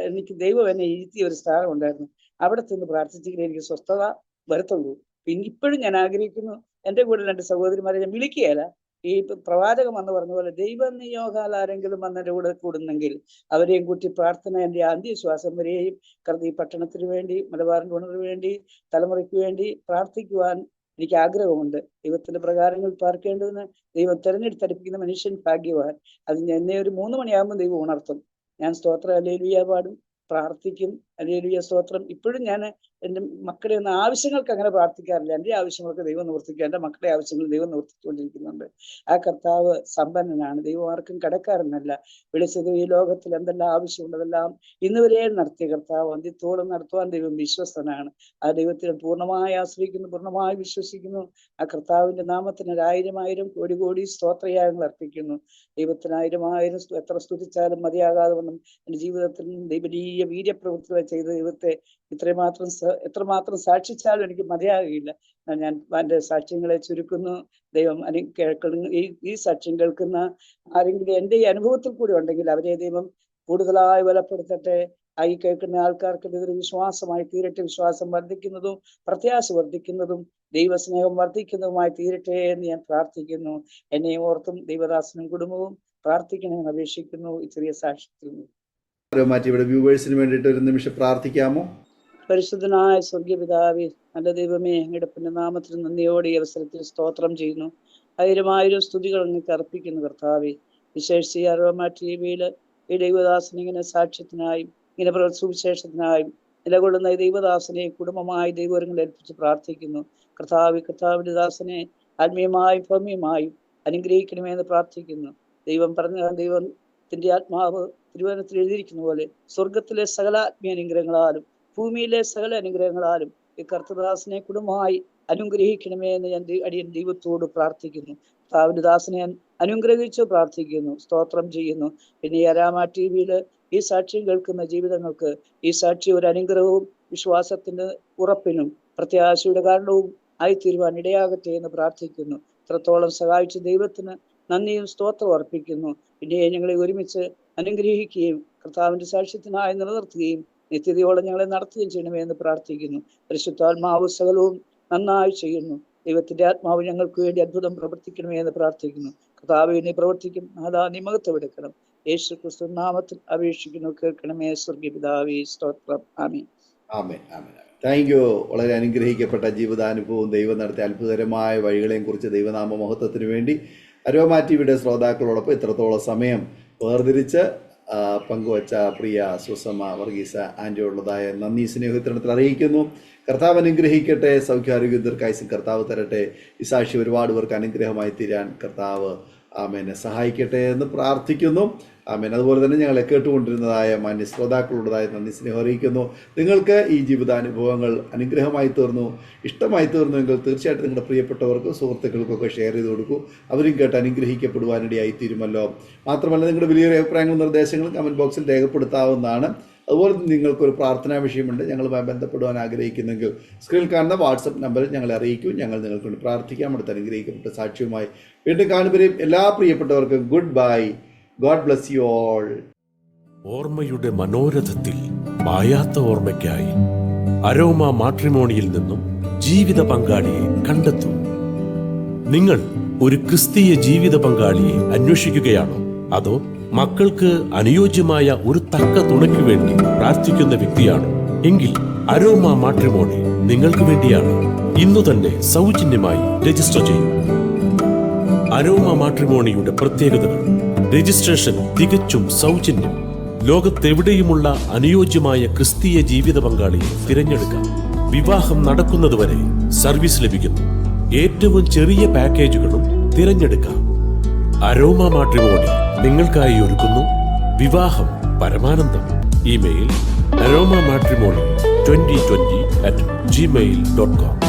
എനിക്ക് ദൈവം എന്നെ ഇരുത്തിയ ഒരു സ്ഥാനം ഉണ്ടായിരുന്നു, അവിടെ ചെന്ന് പ്രാർത്ഥിച്ചെങ്കിൽ എനിക്ക് സ്വസ്ഥത വരത്തുള്ളൂ. പിന്നെ ഇപ്പോഴും ഞാൻ ആഗ്രഹിക്കുന്നു, എൻ്റെ കൂടെ 2 സഹോദരിമാരെ ഞാൻ വിളിക്കുകയല്ല. ഈ പ്രവാചകൻ വന്ന് പറഞ്ഞ പോലെ ദൈവനിയോഗാൽ ആരെങ്കിലും വന്നെൻ്റെ കൂടെ കൂടുന്നെങ്കിൽ അവരെയും കൂട്ടി പ്രാർത്ഥന എൻ്റെ അന്ത്യശ്വാസം വരെയും ഈ പട്ടണത്തിന് വേണ്ടി, മലബാറിന്റെ ഉണർവിന് വേണ്ടി, തലമുറയ്ക്ക് വേണ്ടി പ്രാർത്ഥിക്കുവാൻ എനിക്ക് ആഗ്രഹമുണ്ട്. ദൈവത്തിന്റെ പ്രകാരങ്ങൾ പാർക്കേണ്ടതിന് ദൈവം തെരഞ്ഞെടുത്തടിപ്പിക്കുന്ന മനുഷ്യൻ ഭാഗ്യവാൻ. അതിന് എന്നെ ഒരു 3 മണിയാകുമ്പോൾ ദൈവം ഉണർത്തും. ഞാൻ സ്തോത്രം ഹല്ലേലൂയ പാടും, പ്രാർത്ഥിക്കും. ഹല്ലേലൂയ സ്തോത്രം. ഇപ്പോഴും ഞാൻ എൻ്റെ മക്കളുടെ ഒന്നും ആവശ്യങ്ങൾക്ക് അങ്ങനെ പ്രാർത്ഥിക്കാറില്ല. എൻ്റെ ആവശ്യങ്ങൾക്ക് ദൈവം നിവർത്തിക്കുക, എൻ്റെ മക്കളുടെ ആവശ്യങ്ങൾ ദൈവം നിവർത്തിച്ചുകൊണ്ടിരിക്കുന്നുണ്ട്. ആ കർത്താവ് സമ്പന്നനാണ്, ദൈവം ആർക്കും കടക്കാരനല്ല. വിളിച്ചത് ഈ ലോകത്തിൽ എന്തെല്ലാം ആവശ്യമുള്ളതെല്ലാം ഇന്ന് വരെ നടത്തിയ കർത്താവ് അന്ത്യത്തോളം നടത്തുവാൻ ദൈവം വിശ്വസ്തനാണ്. ആ ദൈവത്തിൽ പൂർണ്ണമായി ആശ്രയിക്കുന്നു, പൂർണ്ണമായി വിശ്വസിക്കുന്നു. ആ കർത്താവിന്റെ നാമത്തിന് 1000 കോടി സ്തോത്രയാഗങ്ങൾ അർപ്പിക്കുന്നു. ദൈവത്തിന് 1000 എത്ര സ്തുതിച്ചാലും മതിയാകാതെ വണ്ണം എൻ്റെ ജീവിതത്തിൽ ദൈവീയ വീര്യപ്രവൃത്തികൾ ചെയ്ത ദൈവത്തെ എത്രമാത്രം സാക്ഷിച്ചാലും എനിക്ക് മതിയാകില്ല. ഞാൻ എൻ്റെ സാക്ഷ്യങ്ങളെ ചുരുക്കുന്നു. ദൈവം ഈ സാക്ഷ്യം കേൾക്കുന്ന ആരെങ്കിലും എൻ്റെ ഈ അനുഭവത്തിൽ കൂടി ഉണ്ടെങ്കിൽ അവരെ ദൈവം കൂടുതലായി ബലപ്പെടുത്തട്ടെ. ഈ കേൾക്കുന്ന ആൾക്കാർക്ക് ഇതൊരു വിശ്വാസമായി തീരട്ടെ. വിശ്വാസം വർദ്ധിക്കുന്നതും പ്രത്യാശ വർദ്ധിക്കുന്നതും ദൈവസ്നേഹം വർദ്ധിക്കുന്നതുമായി തീരട്ടെ എന്ന് ഞാൻ പ്രാർത്ഥിക്കുന്നു. എന്നെ ഓർത്തും ദൈവദാസനും കുടുംബവും പ്രാർത്ഥിക്കണമെന്ന് അപേക്ഷിക്കുന്നു. ഈ ചെറിയ സാക്ഷ്യത്തിൽ ഇവിടെ വ്യൂവേഴ്സിന് വേണ്ടിയിട്ട് ഒരു നിമിഷം പ്രാർത്ഥിക്കാമോ? പരിശുദ്ധനായ സ്വർഗീയ പിതാവേ, നല്ല ദൈവമേ, അങ്ങയുടെ നാമത്തിൽ നന്ദിയോടെ ഈ അവസരത്തിൽ സ്തോത്രം ചെയ്യുന്നു. 1000 സ്തുതികൾ അങ്ങേക്ക് അർപ്പിക്കുന്നു കർത്താവേ. വിശേഷിച്ച് അരോമ TV ഈ ദൈവദാസനെ ഇങ്ങനെ സാക്ഷ്യത്തിനായും ഇങ്ങനെ സുവിശേഷത്തിനായും നിലകൊള്ളുന്ന ഈ ദൈവദാസനെ കുടുംബമായി ദൈവങ്ങൾ ഏൽപ്പിച്ച് പ്രാർത്ഥിക്കുന്നു. കർത്താവിന്റെ ദാസനെ ആത്മീയമായും ഭൗമ്യമായും അനുഗ്രഹിക്കണമെന്ന് പ്രാർത്ഥിക്കുന്നു. ദൈവത്തിന്റെ ആത്മാവ് തിരുവചനത്തിൽ എഴുതിയിരിക്കുന്ന പോലെ സ്വർഗത്തിലെ സകല ആത്മീയ അനുഗ്രഹങ്ങളാലും ഭൂമിയിലെ സകല അനുഗ്രഹങ്ങളാലും ഈ കർത്തദാസനെ കുടുംബമായി അനുഗ്രഹിക്കണമേ എന്ന് ഞാൻ അടിയൻ ദൈവത്തോട് പ്രാർത്ഥിക്കുന്നു. കർത്താവിന്റെ ദാസനെ അനുഗ്രഹിച്ചു പ്രാർത്ഥിക്കുന്നു, സ്തോത്രം ചെയ്യുന്നു. പിന്നെ ഈ അരാമ TV ഈ സാക്ഷ്യം കേൾക്കുന്ന ജീവിതങ്ങൾക്ക് ഈ സാക്ഷി ഒരു അനുഗ്രഹവും വിശ്വാസത്തിന്റെ ഉറപ്പിനും പ്രത്യാശയുടെ കാരണവും ആയിത്തീരുവാൻ ഇടയാകട്ടെ എന്ന് പ്രാർത്ഥിക്കുന്നു. ഇത്രത്തോളം സഹായിച്ച ദൈവത്തിന് നന്ദിയും സ്തോത്രം അർപ്പിക്കുന്നു. പിന്നെ ഞങ്ങളെ ഒരുമിച്ച് അനുഗ്രഹിക്കുകയും കർത്താവിന്റെ സാക്ഷ്യത്തിനായി നിലനിർത്തുകയും നിത്യതയോടെ ഞങ്ങളെ നടത്തുകയും ചെയ്യണമേ എന്ന് പ്രാർത്ഥിക്കുന്നു. പരിശുദ്ധാത്മാവ് സകലവും നന്നായി ചെയ്യുന്നു. ദൈവത്തിന്റെ ആത്മാവ് ഞങ്ങൾക്ക് വേണ്ടി അത്ഭുതം പ്രവർത്തിക്കണമേ എന്ന് പ്രാർത്ഥിക്കുന്നു. കർത്താവേ, നീ പ്രവർത്തിക്കും, അതാ നീ മഹത്വമെടുക്കണം. യേശു ക്രിസ്തു നാമത്തിൽ അപേക്ഷിക്കുന്നു, കേൾക്കണമേ സ്വർഗീയ പിതാവേ, സ്തോത്രം. ആമേൻ. ആമേൻ, ആമേൻ. Thank you. വളരെ അനുഗ്രഹിക്കപ്പെട്ട ജീവിതാനുഭവവും ദൈവം നടത്തിയ അത്ഭുതകരമായ വഴികളെയും കുറിച്ച് ദൈവനാമ മഹത്വത്തിന് വേണ്ടി അരോമ ടിവിയുടെ ശ്രോതാക്കളോടൊപ്പം ഇത്രത്തോളം സമയം വേർതിരിച്ച് പങ്കുവച്ച പ്രിയ സുസമ്മ വർഗീസ ആൻറ്റിയോടുള്ളതായ നന്ദി സ്നേഹത്തിനത്തിൽ അറിയിക്കുന്നു. കർത്താവ് അനുഗ്രഹിക്കട്ടെ. സൗഖ്യാരോഗ്യ ദീർഘായുസ്സും കർത്താവ് തരട്ടെ. ഈ സാക്ഷി ഒരുപാട് പേർക്ക് അനുഗ്രഹമായി തീരാൻ കർത്താവ് ആമേനെ സഹായിക്കട്ടെ എന്ന് പ്രാർത്ഥിക്കുന്നു. ആമേൻ. അതുപോലെ തന്നെ ഞങ്ങളെ കേട്ടുകൊണ്ടിരുന്നതായ മാന്യ ശ്രോതാക്കളുടേതായ നന്ദി സ്നേഹം അറിയിക്കുന്നു. നിങ്ങൾക്ക് ഈ ജീവിതാനുഭവങ്ങൾ അനുഗ്രഹമായി തീർന്നു, ഇഷ്ടമായി തീർന്നുവെങ്കിൽ തീർച്ചയായിട്ടും നിങ്ങളുടെ പ്രിയപ്പെട്ടവർക്കും സുഹൃത്തുക്കൾക്കൊക്കെ ഷെയർ ചെയ്ത് കൊടുക്കൂ. അവരും കേട്ട് അനുഗ്രഹിക്കപ്പെടുവാനിടയായി തീരുമല്ലോ. മാത്രമല്ല നിങ്ങളുടെ വലിയൊരു അഭിപ്രായങ്ങളും നിർദ്ദേശങ്ങളും കമൻറ്റ് ബോക്സിൽ രേഖപ്പെടുത്താവുന്നതാണ്. അതുപോലെ നിങ്ങൾക്കൊരു പ്രാർത്ഥനാ വിഷയമുണ്ട്, ഞങ്ങളുമായി ബന്ധപ്പെടുവാൻ ആഗ്രഹിക്കുന്നെങ്കിൽ സ്ക്രീനിൽ കാണുന്ന വാട്സപ്പ് നമ്പറിൽ ഞങ്ങളെ അറിയിക്കും. ഞങ്ങൾ നിങ്ങൾക്ക് വേണ്ടി പ്രാർത്ഥിക്കാം. അടുത്ത് അനുഗ്രഹിക്കപ്പെട്ട സാക്ഷ്യവുമായി വീണ്ടും കാണുമ്പോഴേയും എല്ലാ പ്രിയപ്പെട്ടവർക്കും good bye. God bless you all. ഓർമ്മയുടെ മനോരഥത്തിൽ മായാത്ത ഓർമ്മയ്ക്കായി അരോമ മാട്രിമോണിയിൽ നിന്നും ജീവിത പങ്കാളിയെ കണ്ടെത്തൂ. നിങ്ങൾ ഒരു ക്രിസ്തീയ ജീവിത പങ്കാളിയെ അന്വേഷിക്കുകയാണോ? അതോ മക്കൾക്ക് അനുയോജ്യമായ ഒരു തക്ക തുണയ്ക്ക് വേണ്ടി പ്രാർത്ഥിക്കുന്ന വ്യക്തിയാണോ? എങ്കിൽ അരോമ മാട്രിമോണി നിങ്ങൾക്ക് വേണ്ടിയാണ്. ഇന്നു തന്നെ സൗജന്യമായി രജിസ്റ്റർ ചെയ്യൂ. അരോമ മാട്രിമോണിയുടെ പ്രത്യേകതകൾ: രജിസ്ട്രേഷൻ തികച്ചും സൗജന്യം. ലോകത്തെവിടെയുമുള്ള അനുയോജ്യമായ ക്രിസ്തീയ ജീവിത പങ്കാളിയെ തിരഞ്ഞെടുക്കാം. വിവാഹം നടക്കുന്നതുവരെ സർവീസ് ലഭിക്കുന്നു. ഏറ്റവും ചെറിയ പാക്കേജുകളും തിരഞ്ഞെടുക്കാം. അരോമ മാട്രിമോണി നിങ്ങൾക്കായി ഒരുക്കുന്നു വിവാഹം പരമാനന്ദം. Email aroma matrimony2020@gmail.com